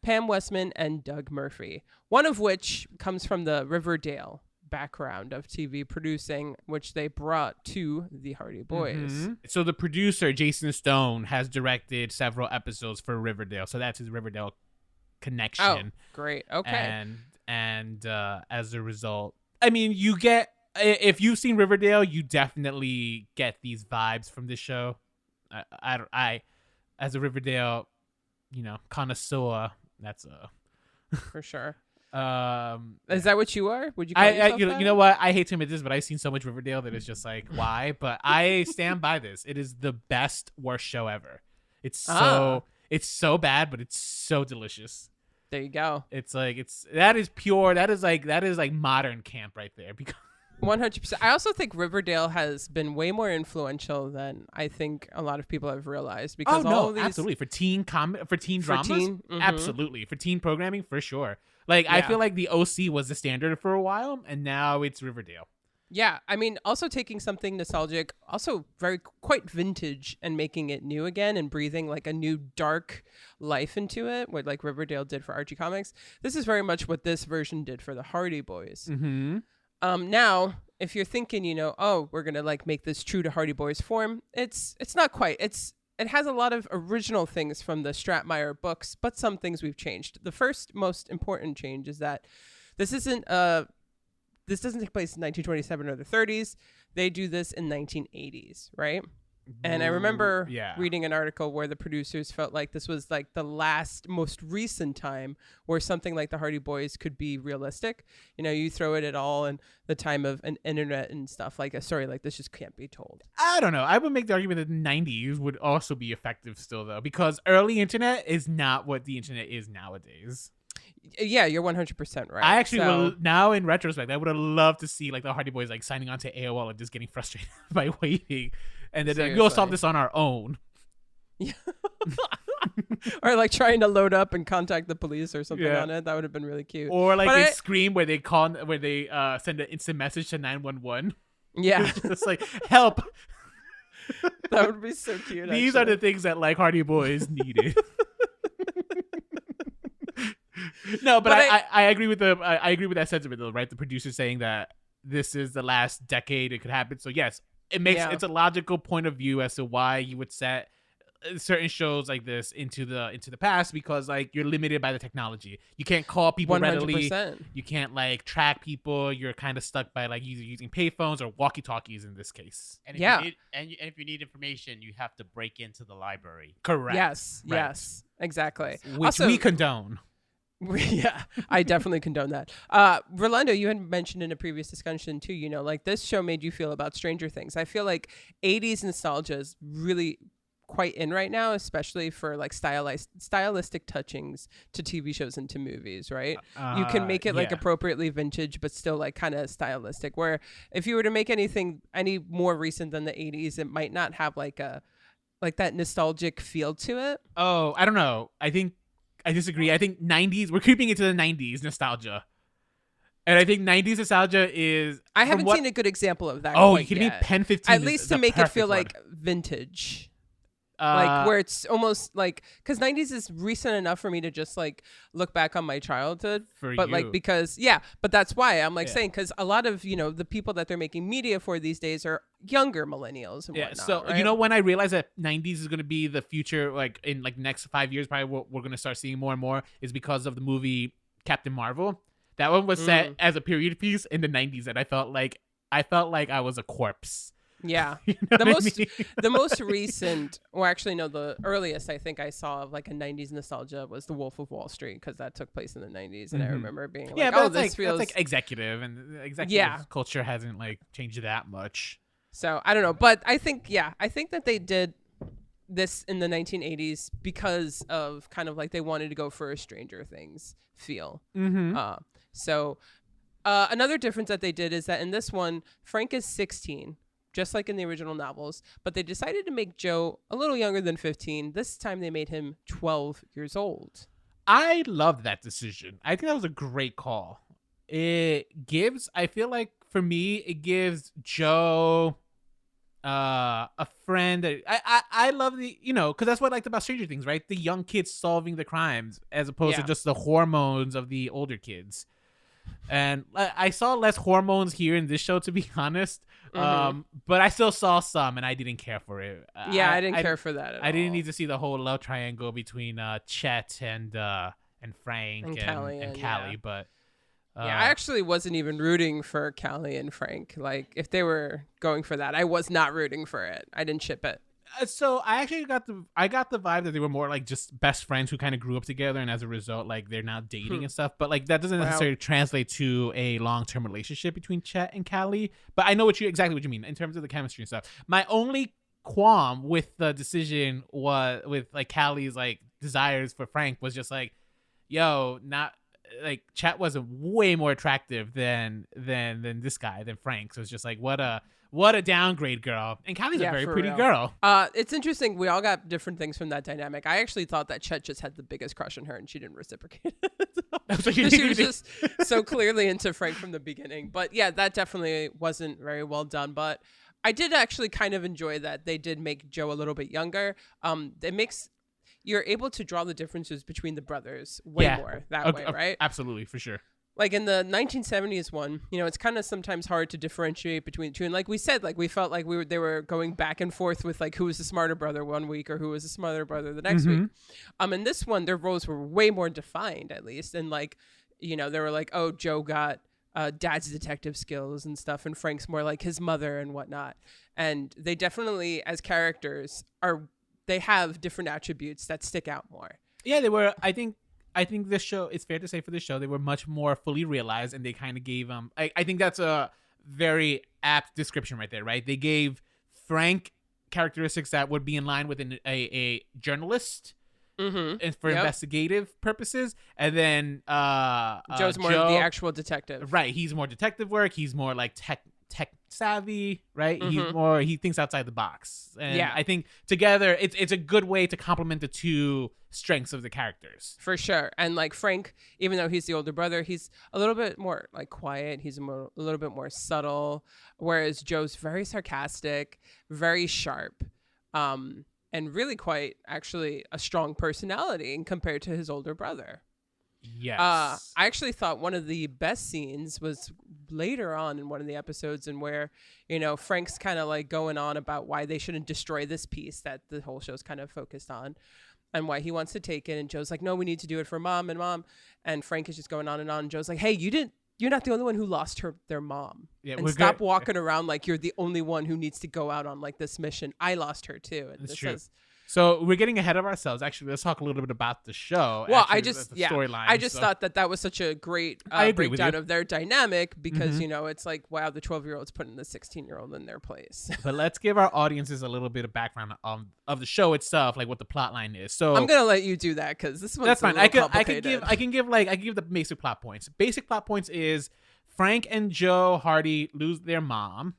Pam Westman, and Doug Murphy. One of which comes from the Riverdale background of TV producing, which they brought to the Hardy Boys. So the producer, Jason Stone, has directed several episodes for Riverdale. So that's his Riverdale connection. Oh, great. Okay. And as a result, I mean, you get, if you've seen Riverdale, you definitely get these vibes from this show. I as a Riverdale, connoisseur, that's For sure. Is that what you are? Would you call yourself you know what? I hate to admit this, but I've seen so much Riverdale that it's just like, why? But I stand by this. It is the best, worst show ever. It's so bad, but it's so delicious. There you go. It's like that is pure. That is like modern camp right there. Because 100%. I also think Riverdale has been way more influential than I think a lot of people have realized. Because all these absolutely for teen dramas, mm-hmm. absolutely for teen programming for sure. Like I feel like the OC was the standard for a while, and now it's Riverdale. Yeah, I mean, also taking something nostalgic, also quite vintage, and making it new again and breathing like a new dark life into it, what like Riverdale did for Archie Comics. This is very much what this version did for the Hardy Boys. Mm-hmm. Now, if you're thinking, we're gonna like make this true to Hardy Boys form, it's not quite. It has a lot of original things from the Stratemeyer books, but some things we've changed. The first most important change is that this doesn't take place in 1927 or the 30s. They do this in 1980s, right? And I remember reading an article where the producers felt like this was like the most recent time where something like the Hardy Boys could be realistic. You throw it at all in the time of an internet and stuff, like a story like this just can't be told. I don't know. I would make the argument that the 90s would also be effective still, though, because early internet is not what the internet is nowadays. Yeah, you're 100% right. I actually now in retrospect, I would have loved to see like the Hardy Boys like signing on to AOL and just getting frustrated by waiting, and then like, we'll solve this on our own. Yeah. Or like trying to load up and contact the police or something on it. That would have been really cute. Or like they scream where they send an instant message to 911. Yeah, it's like help. That would be so cute. These are the things that like Hardy Boys needed. No, but I agree with I agree with that sentiment though, right? The producer saying that this is the last decade it could happen. So yes, it's a logical point of view as to why you would set certain shows like this into the past, because like you're limited by the technology. You can't call people 100%. readily. You can't like track people. You're kind of stuck by like either using payphones or walkie-talkies in this case. And if you need information, you have to break into the library. Correct. Yes. Right. Yes. Exactly. Which also, we condone. Yeah, I definitely condone that. Rolando, you had mentioned in a previous discussion too, like this show made you feel about Stranger Things. I feel like 80s nostalgia is really quite in right now, especially for like stylistic touchings to TV shows and to movies, right? You can make it like appropriately vintage, but still like kind of stylistic, where if you were to make anything any more recent than the 80s, it might not have like that nostalgic feel to it. Oh, I don't know. I disagree. I think 90s, we're creeping into the 90s nostalgia. And I think 90s nostalgia is... I haven't seen a good example of that. Oh, you kidding me? Pen 15 At least to make it feel like vintage. Like where it's almost like... Because 90s is recent enough for me to just like look back on my childhood. But that's why I'm like saying, because a lot of, the people that they're making media for these days are younger millennials and whatnot. So right? when I realized that 90s is going to be the future, like in like next 5 years, probably what we're going to start seeing more and more is because of the movie Captain Marvel. That one was set as a period piece in the 90s, and I felt like I was a corpse. Yeah. The most recent, or actually no, the earliest I think I saw of like a 90s nostalgia was The Wolf of Wall Street, because that took place in the 90s, and I remember being like, but this feels like executive, and executive culture hasn't like changed that much. So I don't know, but I think that they did this in the 1980s because of kind of like they wanted to go for a Stranger Things feel. So another difference that they did is that in this one, Frank is 16, just like in the original novels, but they decided to make Joe a little younger than 15. This time they made him 12 years old. I loved that decision. I think that was a great call. I feel like for me, it gives Joe a friend that I love because that's what I liked about Stranger Things, right? The young kids solving the crimes as opposed to just the hormones of the older kids. And I saw less hormones here in this show, to be honest. But I still saw some, and I didn't care for it. I didn't care for that at all. I didn't need to see the whole love triangle between Chet and Frank and Callie, but. I actually wasn't even rooting for Callie and Frank. Like, if they were going for that, I was not rooting for it. I didn't ship it. So I actually got the vibe that they were more like just best friends who kind of grew up together, and as a result, like they're now dating and stuff. But like that doesn't necessarily translate to a long-term relationship between Chet and Callie. But I know exactly what you mean in terms of the chemistry and stuff. My only qualm with the decision was with like Callie's like desires for Frank was just like, yo, not like Chet was way more attractive than this guy, than Frank. So it's just like what a downgrade, girl. And Callie's a very pretty girl. It's interesting. We all got different things from that dynamic. I actually thought that Chet just had the biggest crush on her, and she didn't reciprocate it. She was just so clearly into Frank from the beginning. But yeah, that definitely wasn't very well done. But I did actually kind of enjoy that they did make Joe a little bit younger. It makes you're able to draw the differences between the brothers way more that way, right? Absolutely, for sure. Like in the 1970s one, you know, it's kind of sometimes hard to differentiate between the two. And like we said, like we felt like they were going back and forth with like who was the smarter brother one week or who was the smarter brother the next week. In this one, their roles were way more defined, at least. And like, you know, they were like, oh, Joe got dad's detective skills and stuff, and Frank's more like his mother and whatnot. And they definitely, as characters, they have different attributes that stick out more. Yeah, they were. I think this show, it's fair to say for this show, they were much more fully realized, and they kind of gave I think that's a very apt description right there, right? They gave Frank characteristics that would be in line with a journalist and for investigative purposes, and then Joe's more of the actual detective. Right, he's more detective work. He's more like tech savvy, right? He thinks outside the box, and I think together it's a good way to complement the two strengths of the characters, for sure. And like Frank, even though he's the older brother, he's a little bit more like quiet. He's a little bit more subtle, whereas Joe's very sarcastic, very sharp, and really quite actually a strong personality compared to his older brother. Yes. I actually thought one of the best scenes was later on in one of the episodes, and where, you know, Frank's kind of like going on about why they shouldn't destroy this piece that the whole show's kind of focused on, and why he wants to take it. And Joe's like, no, we need to do it for mom. And Frank is just going on. And Joe's like, hey, you're not the only one who lost their mom. Yeah, and stop walking around like you're the only one who needs to go out on like this mission. I lost her too. And that's true. So we're getting ahead of ourselves. Actually, let's talk a little bit about the show. Well, storyline. I just thought that was such a great breakdown of their dynamic, because, you know, it's like, wow, the 12-year-old's putting the 16-year-old in their place. But let's give our audiences a little bit of background of the show itself, like what the plot line is. So I'm gonna let you do that, because this one's that's fine. I can give the basic plot points. Basic plot points is Frank and Joe Hardy lose their mom.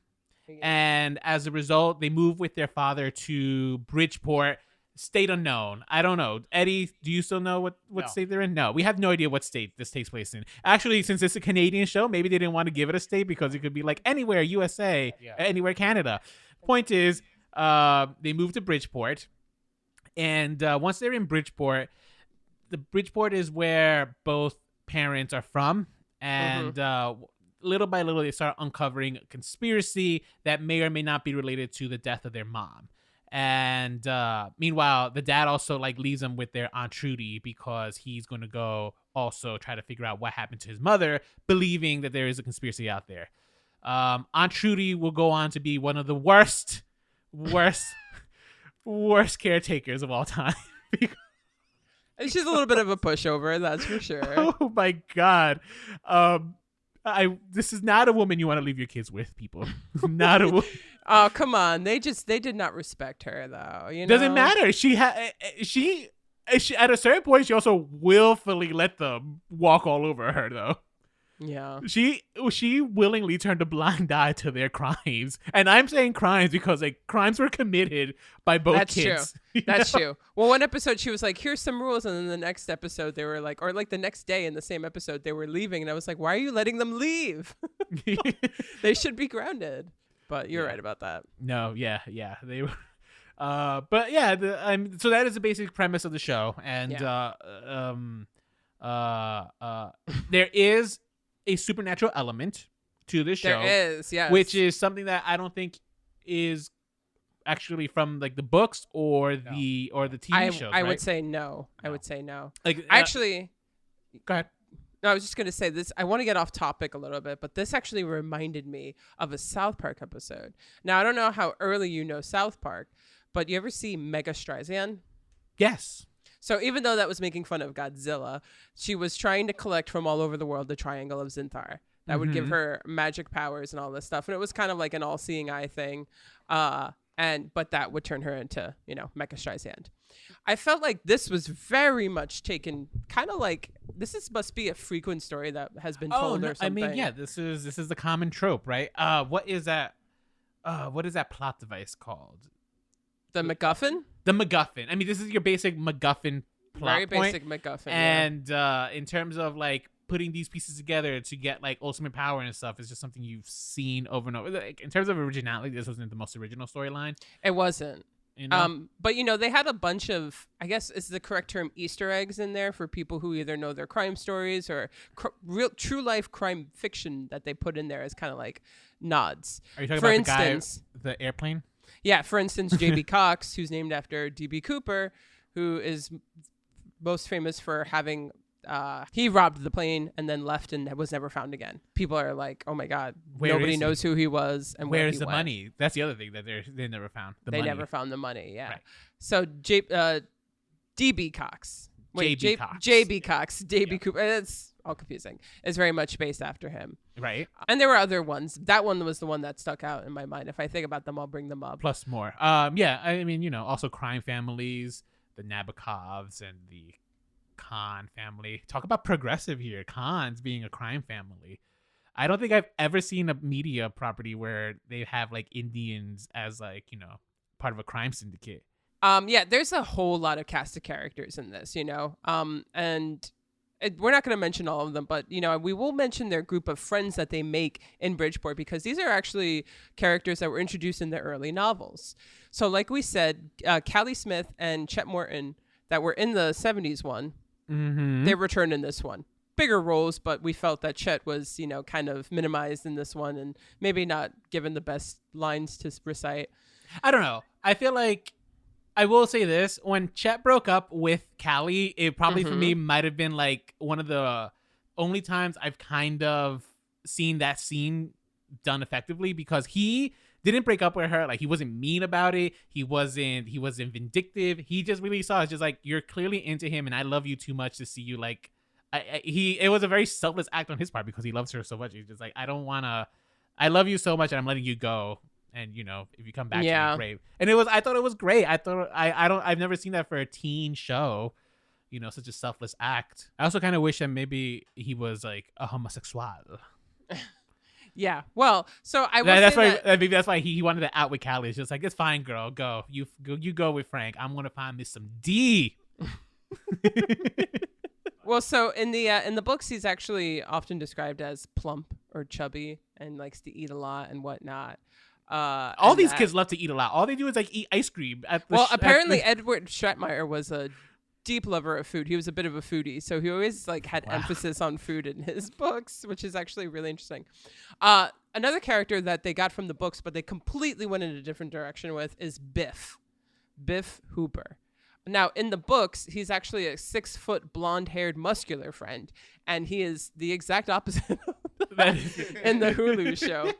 And as a result, they move with their father to Bridgeport, state unknown. I don't know. Eddie, do you still know what state they're in? No, we have no idea what state this takes place in. Actually, since it's a Canadian show, maybe they didn't want to give it a state, because it could be like anywhere USA, anywhere Canada. Point is, they move to Bridgeport, and once they're in Bridgeport, the Bridgeport is where both parents are from, and little by little, they start uncovering a conspiracy that may or may not be related to the death of their mom. And meanwhile, the dad also like leaves them with their Aunt Trudy, because he's going to go also try to figure out what happened to his mother, believing that there is a conspiracy out there. Aunt Trudy will go on to be one of the worst caretakers of all time. She's a little bit of a pushover, that's for sure. Oh my God. This is not a woman you want to leave your kids with, people. Not a woman. Oh, come on. They did not respect her, though. You know? Doesn't matter. She at a certain point, she also willfully let them walk all over her, though. Yeah. She willingly turned a blind eye to their crimes. And I'm saying crimes because like crimes were committed by both kids. True. That's true. Well, one episode she was like, here's some rules, and then the next episode they were like, or like the next day in the same episode they were leaving, and I was like, why are you letting them leave? They should be grounded. But you're right about that. No, yeah. They were but yeah, so that is the basic premise of the show. And there is a supernatural element to this show. There is, yes. Which is something that I don't think is actually from like the books or the TV shows. I would say no. I would say no. Like actually, go ahead. No, I was just gonna say this. I want to get off topic a little bit, but this actually reminded me of a South Park episode. Now I don't know how early you know South Park, but you ever see Mega Streisand? Yes. So even though that was making fun of Godzilla, she was trying to collect from all over the world the Triangle of Zinthar. That would give her magic powers and all this stuff. And it was kind of like an all-seeing eye thing. But that would turn her into, Mecha Streisand. I felt like this was very much taken kind of like must be a frequent story that has been told or something. I mean, yeah, this is the common trope, right? What is that plot device called? The MacGuffin? The MacGuffin. I mean, this is your basic MacGuffin plot Very point. basic MacGuffin. And in terms of like putting these pieces together to get like ultimate power and stuff is just something you've seen over and over. Like, in terms of originality, this wasn't the most original storyline. It wasn't. But they had a bunch of, I guess is the correct term, Easter eggs in there for people who either know their crime stories or real true life crime fiction that they put in there as kind of like nods. Are you talking for about instance, the airplane? Yeah, for instance, J.B. Cox, who's named after D.B. Cooper, who is most famous for having he robbed the plane and then left and was never found again. People are like, "Oh my God, nobody knows who he was and where where's he the went." money?" That's the other thing that they never found. They never found the money. Yeah. Right. So D.B. Cox. Wait, J.B. Cox. J.B. Cox. D.B. Cooper. It's all confusing. It's very much based after him. Right. And there were other ones. That one was the one that stuck out in my mind. If I think about them, I'll bring them up. Plus more. Yeah. I mean, also crime families, the Nabokovs and the Khan family. Talk about progressive here. Khans being a crime family. I don't think I've ever seen a media property where they have like Indians as like, part of a crime syndicate. Yeah, there's a whole lot of cast of characters in this, and we're not going to mention all of them, but, we will mention their group of friends that they make in Bridgeport because these are actually characters that were introduced in the early novels. So like we said, Callie Smith and Chet Morton that were in the 70s one, they returned in this one. Bigger roles, but we felt that Chet was, kind of minimized in this one and maybe not given the best lines to recite. I don't know. I feel like I will say this. When Chet broke up with Callie, it probably for me might have been like one of the only times I've kind of seen that scene done effectively because he didn't break up with her. Like he wasn't mean about it. He wasn't vindictive. He just really saw it's just like, you're clearly into him and I love you too much to see you like, it was a very selfless act on his part because he loves her so much. He's just like, I love you so much and I'm letting you go. And if you come back, to me, great. And I thought it was great. I've never seen that for a teen show, such a selfless act. I also kind of wish that maybe he was like a homosexual. Yeah. Well, so I will that's say why maybe that's why he wanted to out with Callie. It's just like, it's fine, girl. Go. You go with Frank. I'm gonna find me some D. Well, so in the books, he's actually often described as plump or chubby and likes to eat a lot and whatnot. All these kids love to eat a lot. All they do is like eat ice cream. Apparently Edward Shatmeyer was a deep lover of food. He was a bit of a foodie, so he always like had emphasis on food in his books, which is actually really interesting. Another character that they got from the books, but they completely went in a different direction with, is Biff Hooper. Now, in the books, he's actually a 6-foot, blonde-haired, muscular friend, and he is the exact opposite of that in the Hulu show.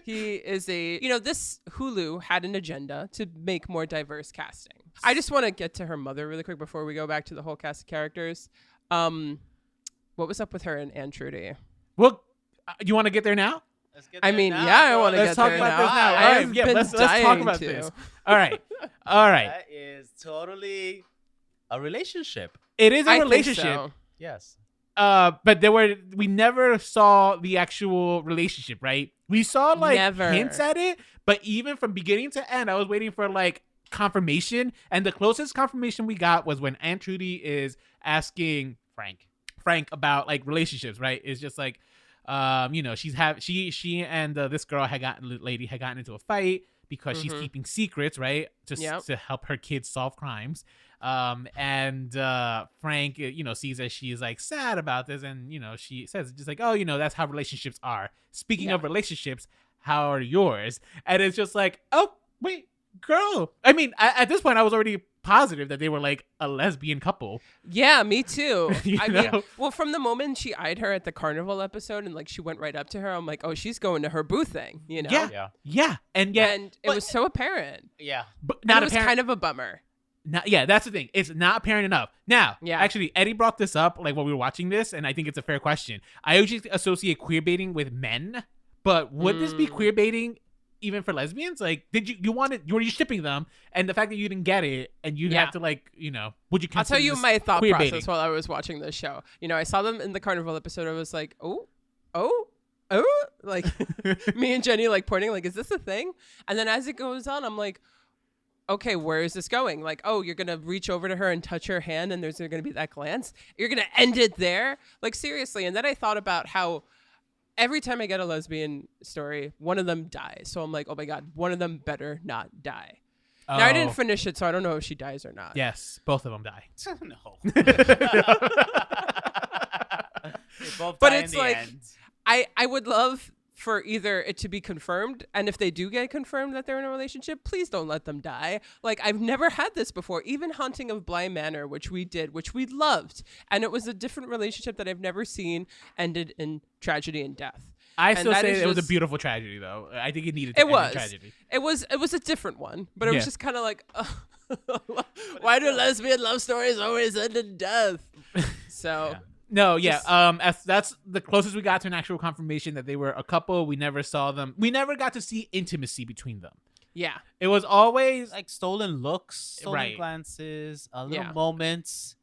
He is this Hulu had an agenda to make more diverse casting. I just want to get to her mother really quick before we go back to the whole cast of characters. What was up with her and Aunt Trudy? Well, you want to get there now? I want to get there now. Let's talk about this. All right. That is totally a relationship. It is a relationship. Think so. Yes. But we never saw the actual relationship, right? We saw like hints at it, but even from beginning to end, I was waiting for like confirmation, and the closest confirmation we got was when Aunt Trudy is asking Frank about like relationships, right? It's just like, she and this girl had gotten into a fight because she's keeping secrets, right? To help her kids solve crimes. And Frank, sees that she's like sad about this, and she says just like, oh, that's how relationships are. Speaking of relationships, how are yours? And it's just like, oh wait, girl. I mean, at this point, I was already positive that they were like a lesbian couple. Yeah, me too. You I know? mean, well, from the moment she eyed her at the carnival episode and like she went right up to her, I'm like, oh, she's going to her boo thing, you know? Yeah. And yet, And it was so apparent. Yeah. but And not it was apparent. kind of a bummer. Yeah, that's the thing. It's not apparent enough. Now, Yeah. actually, Eddie brought this up like when we were watching this, and I think it's a fair question. I usually associate queer baiting with men, but would this be queer baiting even for lesbians? Like, were you shipping them, and the fact that you didn't get it, and you have to like, would you? I'll tell you my thought queer process baiting? while I was watching this show. I saw them in the carnival episode. I was like, oh, like me and Jenny like pointing, like, is this a thing? And then as it goes on, I'm like, okay, where is this going? Like, oh, you're going to reach over to her and touch her hand and there's going to be that glance? You're going to end it there? Like, seriously. And then I thought about how every time I get a lesbian story, one of them dies. So I'm like, oh my God, one of them better not die. Oh. Now, I didn't finish it, so I don't know if she dies or not. Yes, both of them die. No. They both But die it's in the like- end. I would love for either it to be confirmed, and if they do get confirmed that they're in a relationship, please don't let them die. Like, I've never had this before. Even Haunting of Bly Manor, which we did, which we loved, and it was a different relationship that I've never seen ended in tragedy and death. I And still that say is it was a just- beautiful tragedy, though. I think it needed to It end in was. tragedy. It was a different one, but it Yeah. was just kind of like, why do lesbian love stories always end in death? So. No, yeah. That's the closest we got to an actual confirmation that they were a couple. We never saw them. We never got to see intimacy between them. Yeah. It was always Like stolen looks, stolen Right. glances, little Yeah. moments.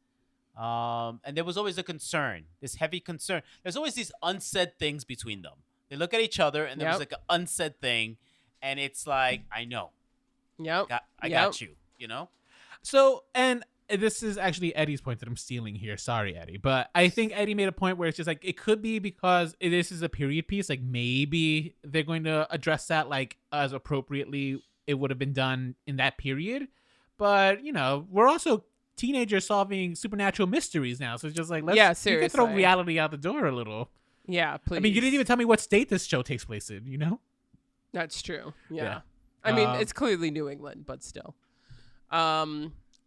And there was always a concern, this heavy concern. There's always these unsaid things between them. They look at each other and there was Yep. like an unsaid thing. And it's like, I know. Yep. I got you, so. And this is actually Eddie's point that I'm stealing here. Sorry, Eddie, but I think Eddie made a point where it's just like it could be because this is a period piece. Like maybe they're going to address that like as appropriately it would have been done in that period. But we're also teenagers solving supernatural mysteries now, so it's just like you can throw seriously. reality out the door a little. Yeah, please. I mean, you didn't even tell me what state this show takes place in. That's true. Yeah. Yeah. I mean, it's clearly New England, but still.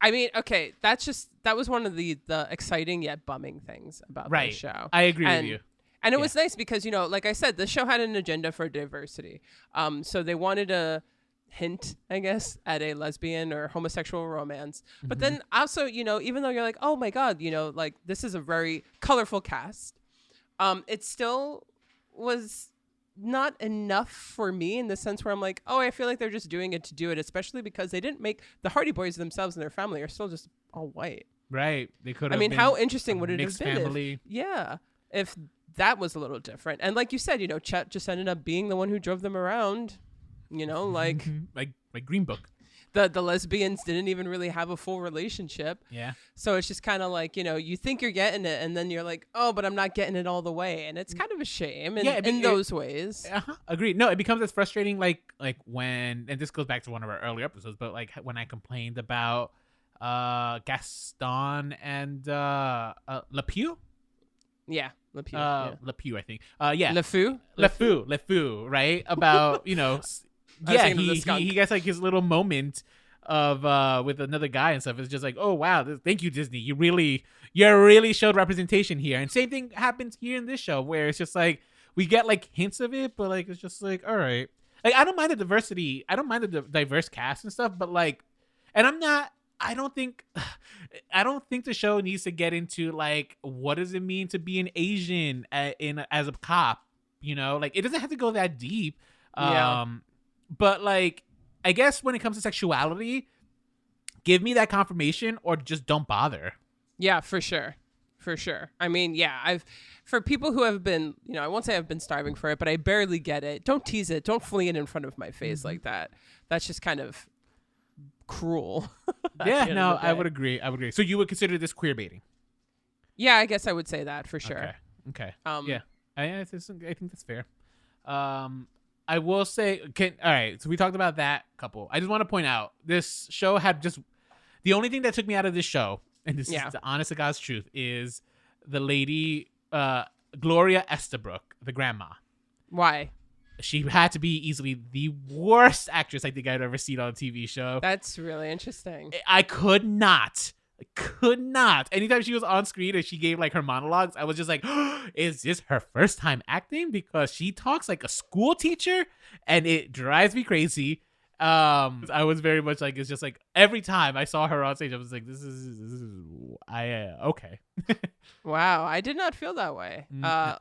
I mean, okay, that was one of the exciting yet bumming things about Right. this show. I agree and, with you. And it Yeah. was nice because, like I said, the show had an agenda for diversity. So they wanted to hint, I guess, at a lesbian or homosexual romance. But then also, even though you're like, oh my God, like this is a very colorful cast, it still was not enough for me in the sense where I'm like, oh, I feel like they're just doing it to do it, especially because they didn't make the Hardy Boys themselves and their family are still just all white. Right. They could I have mean, been how interesting a would it have mixed been family. if that was a little different. And like you said, Chet just ended up being the one who drove them around, like like Green Book. the lesbians didn't even really have a full relationship. Yeah. So it's just kind of like, you think you're getting it and then you're like, oh, but I'm not getting it all the way. And it's kind of a shame in those ways. Agreed. No, it becomes as frustrating like when, and this goes back to one of our earlier episodes, but like when I complained about Gaston and LePew. Yeah. Le Pew. LePew, I think. Yeah. Le Fou, right? About, yeah, thinking of the skunk. he gets like his little moment of with another guy and stuff. It's just like, oh wow, thank you, Disney. You really showed representation here. And same thing happens here in this show where it's just like we get like hints of it, but like it's just like, all right. Like I don't mind the diversity. I don't mind the diverse cast and stuff, but like, and I don't think the show needs to get into like what does it mean to be an Asian as a cop, like it doesn't have to go that deep. Yeah. But like I guess when it comes to sexuality, give me that confirmation or just don't bother. Yeah, for sure. I mean, yeah, for people who have been, I won't say I've been starving for it, but I barely get it. Don't tease it. Don't fling it in front of my face like that. That's just kind of cruel. Yeah, no, I would agree. So you would consider this queer baiting? Yeah, I guess I would say that for sure. Okay. Yeah, I think that's fair. I will say, all right. So we talked about that couple. I just want to point out this show had just the only thing that took me out of this show, and this is the honest to God's truth, is the lady Gloria Estabrook, the grandma. Why? she had to be easily the worst actress I think I'd ever seen on a TV show. That's really interesting. I could not. Anytime she was on screen and she gave like her monologues, I was just like, is this her first time acting? Because she talks like a school teacher and it drives me crazy. I was very much like, it's just like every time I saw her on stage, I was like, okay. Wow, I did not feel that way.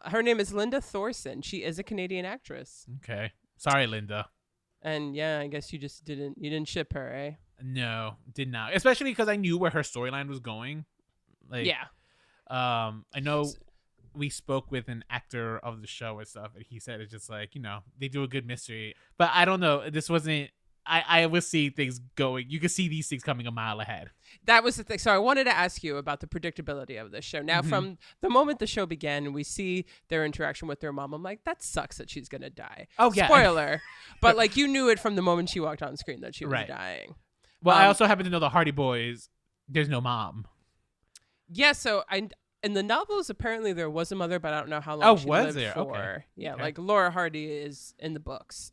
Her name is Linda Thorson. She is a Canadian actress. Okay. Sorry, Linda. And yeah, I guess you didn't ship her, eh? No, did not. Especially because I knew where her storyline was going. Like, yeah. I know we spoke with an actor of the show and stuff, and he said it's just like, they do a good mystery. But I don't know. This wasn't. I was seeing things going. You can see these things coming a mile ahead. That was the thing. So I wanted to ask you about the predictability of this show. Now, from the moment the show began and we see their interaction with their mom, I'm like, that sucks that she's going to die. Oh, yeah. Spoiler. But like, you knew it from the moment she walked on screen that she was Right. dying. Well, I also happen to know the Hardy Boys, there's no mom. Yeah, so in the novels, apparently there was a mother, but I don't know how long she was lived there? for. Okay. Yeah, Okay. like Laura Hardy is in the books.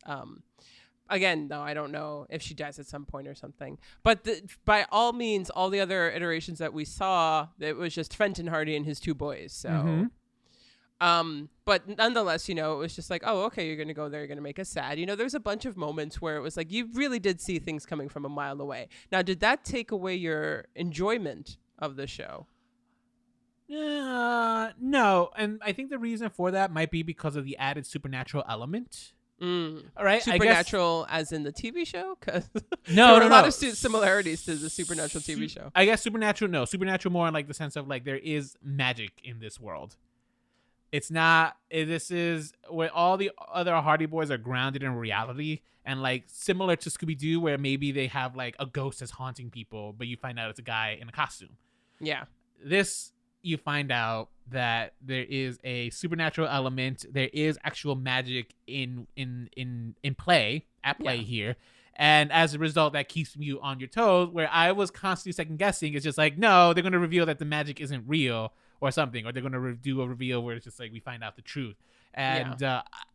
Again, though, I don't know if she dies at some point or something. But by all means, all the other iterations that we saw, it was just Fenton Hardy and his two boys. So, but nonetheless, it was just like, oh, okay, you're going to go there. You're going to make us sad. There's a bunch of moments where it was like, you really did see things coming from a mile away. Now, did that take away your enjoyment of the show? No. And I think the reason for that might be because of the added supernatural element. All right, Supernatural as in the TV show? Because No, there are a lot no. of similarities to the Supernatural TV show. I guess supernatural more in like the sense of like there is magic in this world. It's not. This is where all the other Hardy Boys are grounded in reality, and like similar to Scooby-Doo, where maybe they have like a ghost that's haunting people, but you find out it's a guy in a costume. Yeah. This, you find out that there is a supernatural element. There is actual magic in play here. And as a result, that keeps you on your toes, where I was constantly second guessing. It's just like, no, they're going to reveal that the magic isn't real or something, or they're going to do a reveal where it's just like we find out the truth. And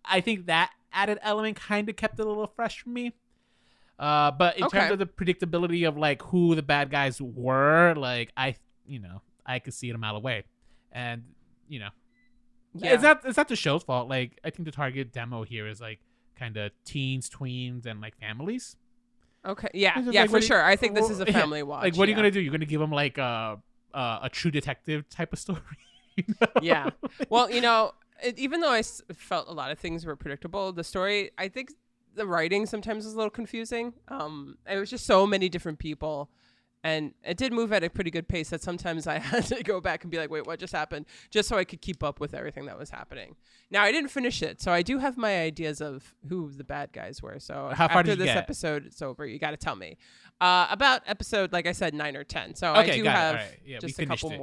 I think that added element kind of kept it a little fresh for me. But in terms of the predictability of like who the bad guys were, like I could see it a mile away. And, it's not the show's fault. Like, I think the target demo here is like kind of teens, tweens, and like families. Okay. Yeah. It's just Yeah, like, for sure. I think this is a family watch. Like, what are you going to do? You're going to give them like a True Detective type of story? Yeah. Well, even though I felt a lot of things were predictable, the story, I think the writing sometimes was a little confusing. It was just so many different people. And it did move at a pretty good pace that sometimes I had to go back and be like, wait, what just happened? Just so I could keep up with everything that was happening. Now, I didn't finish it, so I do have my ideas of who the bad guys were. So how far after did you this get? episode is over, you got to tell me. About episode, like I said, 9 or 10. So Okay, I do got it. have All right. Yeah, just we a couple finished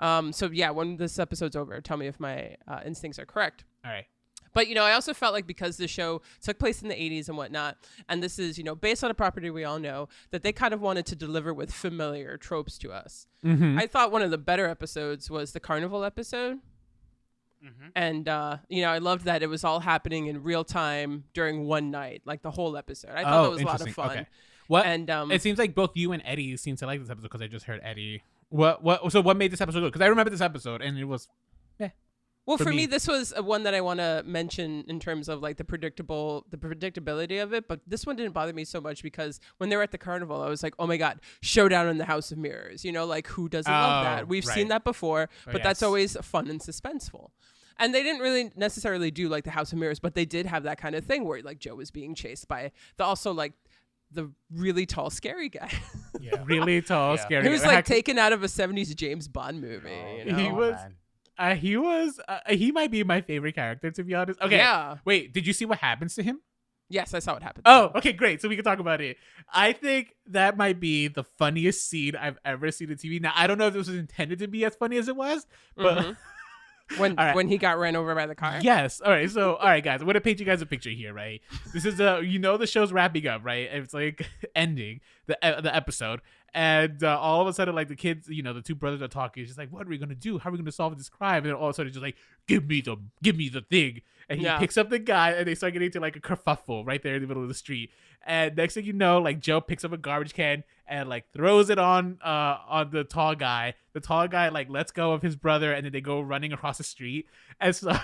it. more. So yeah, when this episode's over, tell me if my instincts are correct. All right. But, I also felt like because the show took place in the 80s and whatnot, and this is, based on a property we all know, that they kind of wanted to deliver with familiar tropes to us. Mm-hmm. I thought one of the better episodes was the carnival episode. And, I loved that it was all happening in real time during one night, like the whole episode. I thought that was a lot of fun. Okay. What? And it seems like both you and Eddie seem to like this episode because I just heard Eddie. So what made this episode good? Because I remember this episode and it was. Well, for me, me. this was one that I want to mention in terms of like the predictability of it. But this one didn't bother me so much because when they were at the carnival, I was like, oh my God, showdown in the House of Mirrors. Like who doesn't love that? We've seen that before, but that's always fun and suspenseful. And they didn't really necessarily do like the House of Mirrors, but they did have that kind of thing where like Joe was being chased by the really tall, scary guy. Yeah. Really tall, scary. He was like taken out of a 70s James Bond movie. He was. He might be my favorite character, to be honest. Okay. Yeah. Wait, did you see what happens to him? Yes, I saw what happened. Oh, okay, great. So we can talk about it. I think that might be the funniest scene I've ever seen on TV. Now, I don't know if this was intended to be as funny as it was, but when he got ran over by the car. Yes. All right. So, all right, guys, I want to paint you guys a picture here, right? This is the show's wrapping up, right? It's like ending the episode, And all of a sudden, like the kids, the two brothers are talking. It's just like, what are we gonna do? How are we gonna solve this crime? And then all of a sudden, it's just like, give me the thing. And he picks up the guy, and they start getting into like a kerfuffle right there in the middle of the street. And next thing you know, like Joe picks up a garbage can and like throws it on the tall guy. The tall guy like lets go of his brother, and then they go running across the street. And so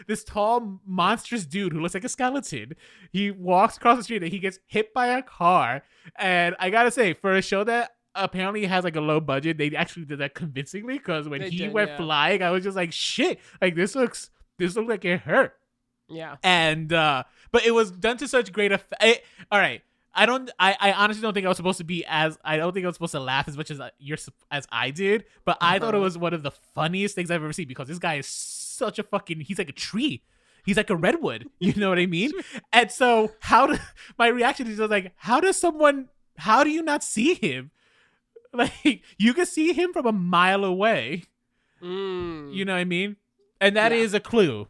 this tall, monstrous dude who looks like a skeleton, he walks across the street and he gets hit by a car. And I gotta say, for a show that apparently has like a low budget, they actually did that convincingly, because when he went flying, I was just like, shit, like this looks like it hurt. Yeah. And but it was done to such great effect. All right. I honestly don't think I was supposed to laugh as much as I did, but I thought it was one of the funniest things I've ever seen, because this guy is such a he's like a tree. He's like a redwood. You know what I mean? And so my reaction is just like, how do you not see him? Like, you can see him from a mile away. You know what I mean? And that is a clue.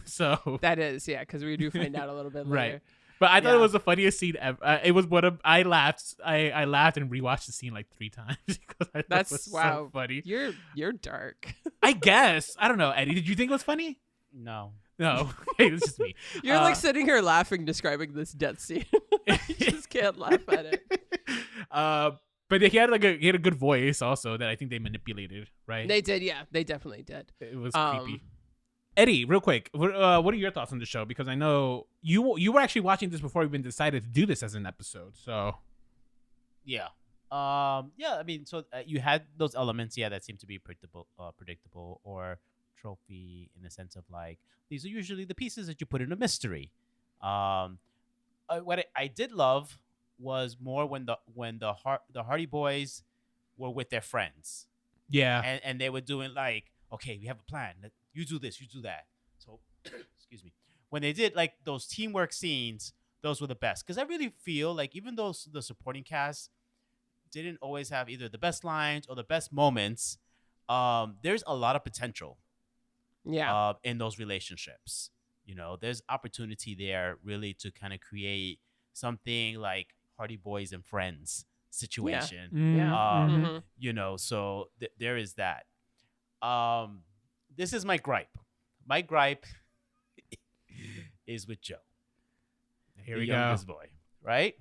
So that is, because we do find out a little bit later. Right. But I thought it was the funniest scene ever. It was I laughed. I laughed and rewatched the scene like 3 times because I thought it was so funny. You're dark. I guess. I don't know, Eddie. Did you think it was funny? No. Hey, it's just me. You're like sitting here laughing, describing this death scene. You just can't laugh at it. But he had a good voice also that I think they manipulated, right? They did, yeah. They definitely did. It was creepy. Eddie, real quick, what are your thoughts on the show? Because I know you were actually watching this before we even decided to do this as an episode. So, yeah, I mean, so you had those elements, that seem to be predictable or trophy in the sense of like these are usually the pieces that you put in a mystery. What I did love was more when the Hardy Boys were with their friends. Yeah, and they were doing like, okay, we have a plan. You do this, you do that. So, excuse me. When they did like those teamwork scenes, those were the best. Because I really feel like even though the supporting cast didn't always have either the best lines or the best moments, there's a lot of potential. Yeah. In those relationships, there's opportunity there really to kind of create something like Hardy Boys and Friends situation. Yeah. So there is that. This is my gripe. My gripe is with Joe. Here the we go. youngest boy, right?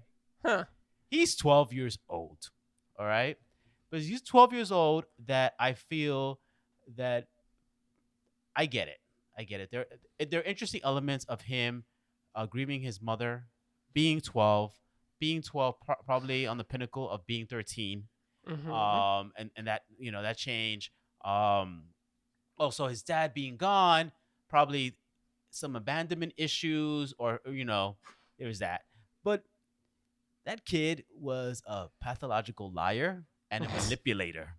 Huh. He's 12 years old, all right? But he's 12 years old that I feel that I get it. There are interesting elements of him grieving his mother, being 12 probably on the pinnacle of being 13. Mm-hmm. And that, that change. Also his dad being gone, probably some abandonment issues or there was that. But that kid was a pathological liar and a manipulator.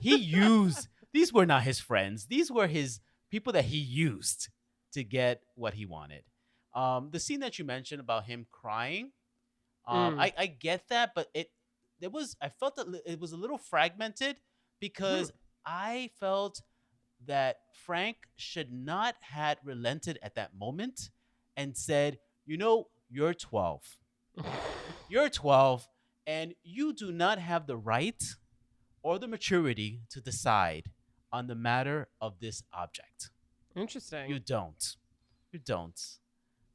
These were not his friends. These were his people that he used to get what he wanted. The scene that you mentioned about him crying, I get that, but I felt that it was a little fragmented because I felt that Frank should not had relented at that moment and said, you're 12. You're 12 and you do not have the right or the maturity to decide on the matter of this object. Interesting. You don't.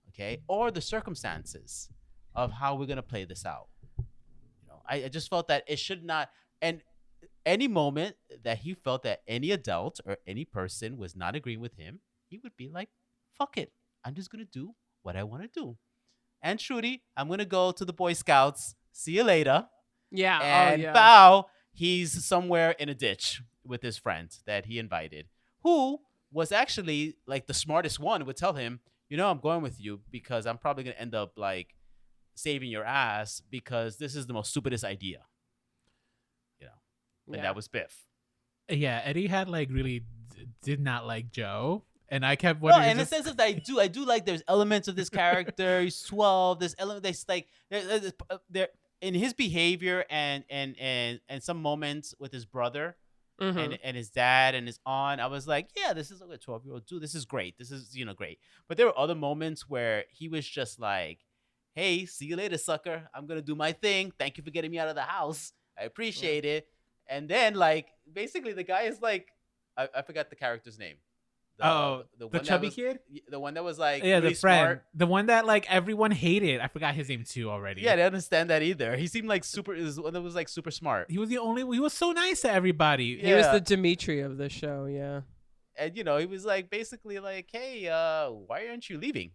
Okay? Or the circumstances of how we're going to play this out. I just felt that it should not, and any moment that he felt that any adult or any person was not agreeing with him, he would be like, fuck it. I'm just going to do what I want to do. And Trudy, I'm going to go to the Boy Scouts. See you later. Yeah. And Bao, he's somewhere in a ditch with his friend that he invited, who was actually like the smartest one, would tell him, I'm going with you because I'm probably going to end up like saving your ass because this is the most stupidest idea. And that was Biff. Yeah, Eddie had like really did not like Joe, and I kept wondering. No, in the sense of that, I do like. There's elements of this character. He's 12. There's elements. There's like there in his behavior and some moments with his brother and his dad and his aunt. I was like, yeah, this is like a 12-year-old dude. This is great. This is great. But there were other moments where he was just like, hey, see you later, sucker. I'm gonna do my thing. Thank you for getting me out of the house. I appreciate it. And then like basically the guy is like, I forgot the character's name. The chubby kid, the one that was like yeah, really the friend, smart. the one that like everyone hated. I forgot his name too already. Yeah, I didn't understand that either. He seemed like super. Is one that was like super smart. He was the only. He was so nice to everybody. Yeah. He was the Dimitri of the show. Yeah. And you know, he was like basically like, "Hey, why aren't you leaving?"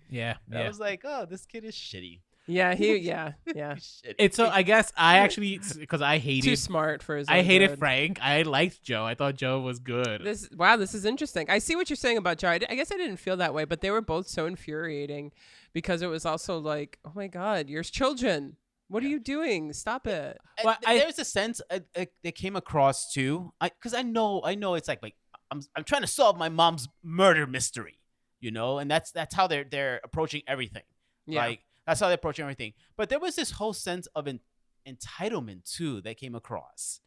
Yeah. And I was like, "Oh, this kid is shitty." Yeah. Yeah. He's shitty. It's so. I guess I actually because I hated. Too smart for his. I own hated good. Frank. I liked Joe. I thought Joe was good. This is interesting. I see what you're saying about Joe. I guess I didn't feel that way, but they were both so infuriating because it was also like, oh my God, you're children. What are you doing? Stop it. And Well, there's a sense that came across too, because I know it's like I'm trying to solve my mom's murder mystery, you know, and that's how they're approaching everything. Yeah. Like that's how they're approaching everything. But there was this whole sense of entitlement too that came across,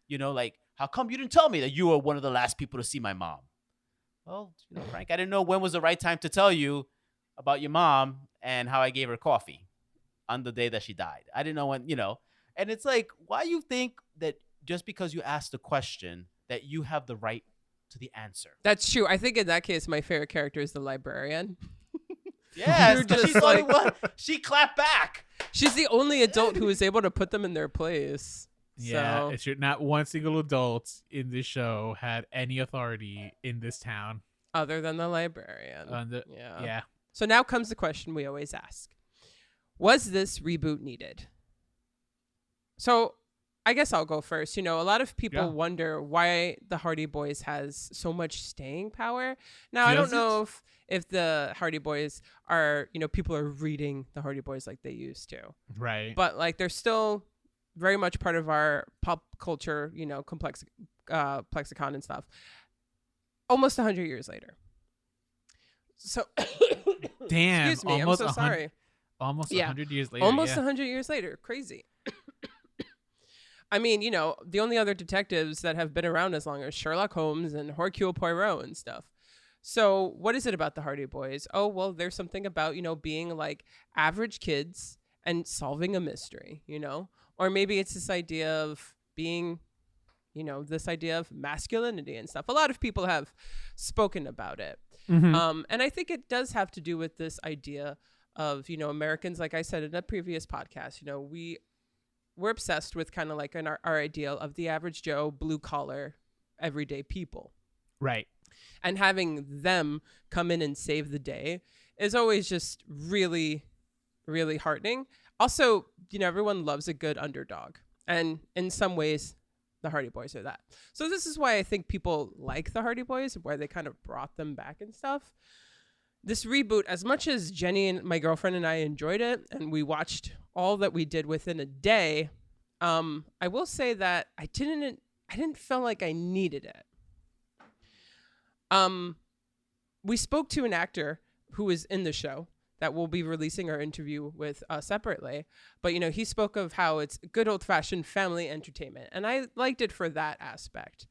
you know, like how come you didn't tell me that you were one of the last people to see my mom? Well, you know, Frank, I didn't know when was the right time to tell you about your mom and how I gave her coffee on the day that she died. I didn't know when, you know, and it's like, why you think that just because you asked the question that you have the right to the answer? That's true. I think in that case, my favorite character is the librarian. Yes, You're just she's the only like- one. She clapped back. She's the only adult who is able to put them in their place. Yeah, So, it's true. Not one single adult in this show had any authority in this town. other than the librarian. Yeah. Yeah. So now comes the question we always ask. Was this reboot needed? So I guess I'll go first. You know, a lot of people wonder why the Hardy Boys has so much staying power. Now, I don't know if the Hardy Boys are, you know, people are reading the Hardy Boys like they used to. Right. But like they're still very much part of our pop culture, you know, complex lexicon and stuff. Almost 100 years later. So Damn. excuse me, I'm almost so 100 sorry. Almost Yeah. 100 years later. Almost yeah. 100 years later. Crazy. I mean, you know, the only other detectives that have been around as long as Sherlock Holmes and Hercule Poirot and stuff. So what is it about the Hardy Boys? Oh, well, there's something about, you know, being like average kids and solving a mystery, you know? Or maybe it's this idea of being, you know, this idea of masculinity and stuff. A lot of people have spoken about it. Mhm. And I think it does have to do with this idea of, you know, Americans, like I said in a previous podcast, you know, we're obsessed with kind of like our ideal of the average Joe, blue collar, everyday people. Right. And having them come in and save the day is always just really, really heartening. Also, you know, everyone loves a good underdog. And in some ways, the Hardy Boys are that. So this is why I think people like the Hardy Boys, why they kind of brought them back and stuff. This reboot, as much as Jenny and my girlfriend and I enjoyed it, and we watched all that we did within a day, I will say that I didn't feel like I needed it. We spoke to an actor who was in the show that we'll be releasing our interview with separately. But, you know, he spoke of how it's good old-fashioned family entertainment. And I liked it for that aspect.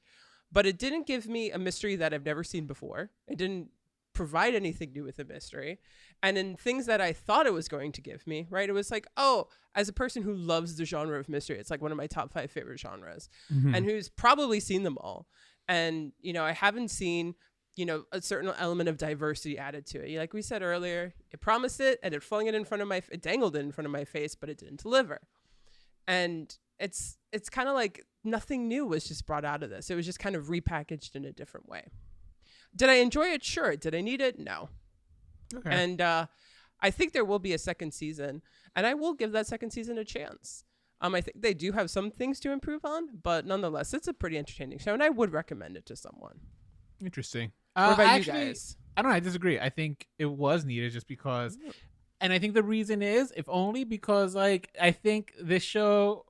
But it didn't give me a mystery that I've never seen before. It didn't provide anything new with the mystery. And in things that I thought it was going to give me, right, it was like, oh, as a person who loves the genre of mystery, it's like one of my top 5 favorite genres, and who's probably seen them all. And, you know, I haven't seen, you know, a certain element of diversity added to it. Like we said earlier, it promised it and it flung it in front of it dangled it in front of my face, but it didn't deliver. And it's kind of like nothing new was just brought out of this. It was just kind of repackaged in a different way. Did I enjoy it? Sure. Did I need it? No. Okay. And I think there will be a second season, and I will give that second season a chance. I think they do have some things to improve on, but nonetheless, it's a pretty entertaining show, and I would recommend it to someone. Interesting. What about actually, you guys? I don't know. I disagree. I think it was needed just because, and I think the reason is, if only because, like, I think this show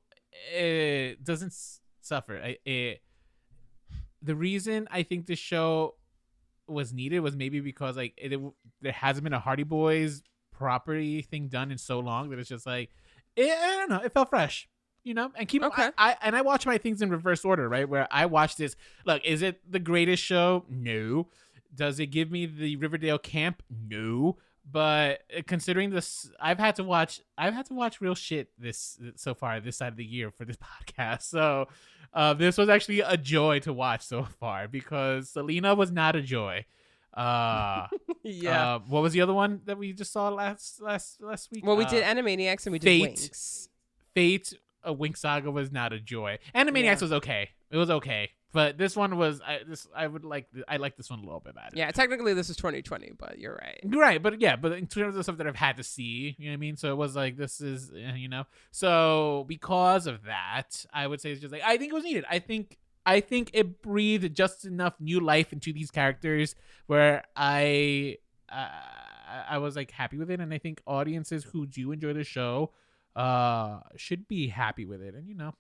doesn't suffer. The reason I think this show was needed was maybe because, like, there hasn't been a Hardy Boys property thing done in so long that it's just like, I don't know. It felt fresh. You know, and Okay. I watch my things in reverse order, right? Where I watch this. Look, is it the greatest show? No. Does it give me the Riverdale camp? No. But considering this, I've had to watch real shit this so far this side of the year for this podcast. So this was actually a joy to watch so far because Selena was not a joy. Yeah. What was the other one that we just saw last week? Well, we did Animaniacs and we did Fate. Winx. Fate, a Wink Saga was not a joy. Animaniacs was okay. It was okay, but this one was. I like this one a little bit better. Yeah, technically this is 2020, but you're right. Right, but in terms of stuff that I've had to see, you know what I mean? So it was like, this is, So because of that, I would say it's just like, I think it was needed. I think it breathed just enough new life into these characters where I was like happy with it. And I think audiences who do enjoy the show should be happy with it. And,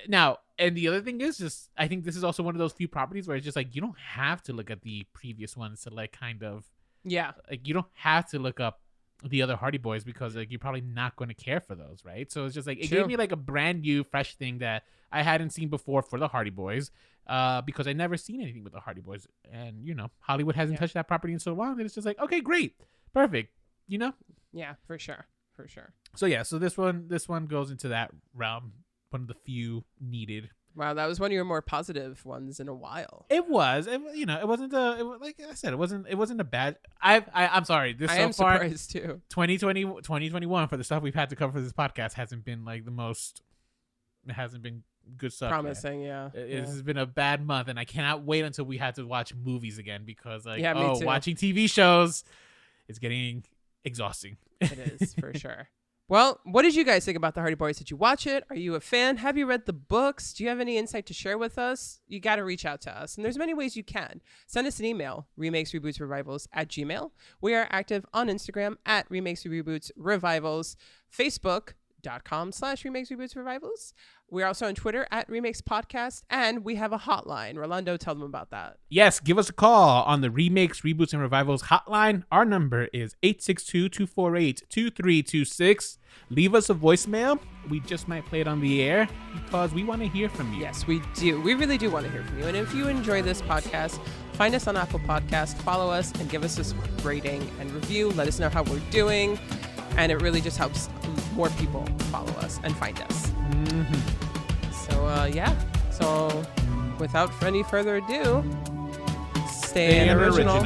now, and the other thing is just, I think this is also one of those few properties where it's just like, you don't have to look at the previous ones to like kind of, like you don't have to look up the other Hardy Boys because like you're probably not going to care for those, right? So it's just like, it gave me like a brand new, fresh thing that I hadn't seen before for the Hardy Boys, because I never seen anything with the Hardy Boys, and Hollywood hasn't touched that property in so long that it's just like, okay, great, perfect, Yeah, for sure. So yeah, so this one goes into that realm. One of the few needed. Wow, that was one of your more positive ones in a while. It was. It wasn't like I said, it wasn't a bad. I'm sorry. This I so am far, surprised too. 2020, 2021 for the stuff we've had to cover for this podcast hasn't been like the most. It hasn't been good stuff. Promising, yeah. This has been a bad month, and I cannot wait until we have to watch movies again because like me too. Watching TV shows is getting exhausting. It is for sure. Well, what did you guys think about the Hardy Boys? Did you watch it? Are you a fan? Have you read the books? Do you have any insight to share with us? You got to reach out to us. And there's many ways you can. Send us an email, remakes, reboots, revivals @gmail. We are active on Instagram @remakes, reboots, revivals, Facebook.com/remakes, reboots, revivals. We're also on Twitter @remakes podcast. And we have a hotline. Rolando, tell them about that. Yes, give us a call on the Remakes, Reboots, and Revivals hotline. Our number is 862-248-2326. Leave us a voicemail. We just might play it on the air because we want to hear from you. Yes, we do. We really do want to hear from you. And if you enjoy this podcast, find us on Apple Podcasts, follow us, and give us a rating and review. Let us know how we're doing. And it really just helps more people follow us and find us. Mm-hmm. So without any further ado, stay original.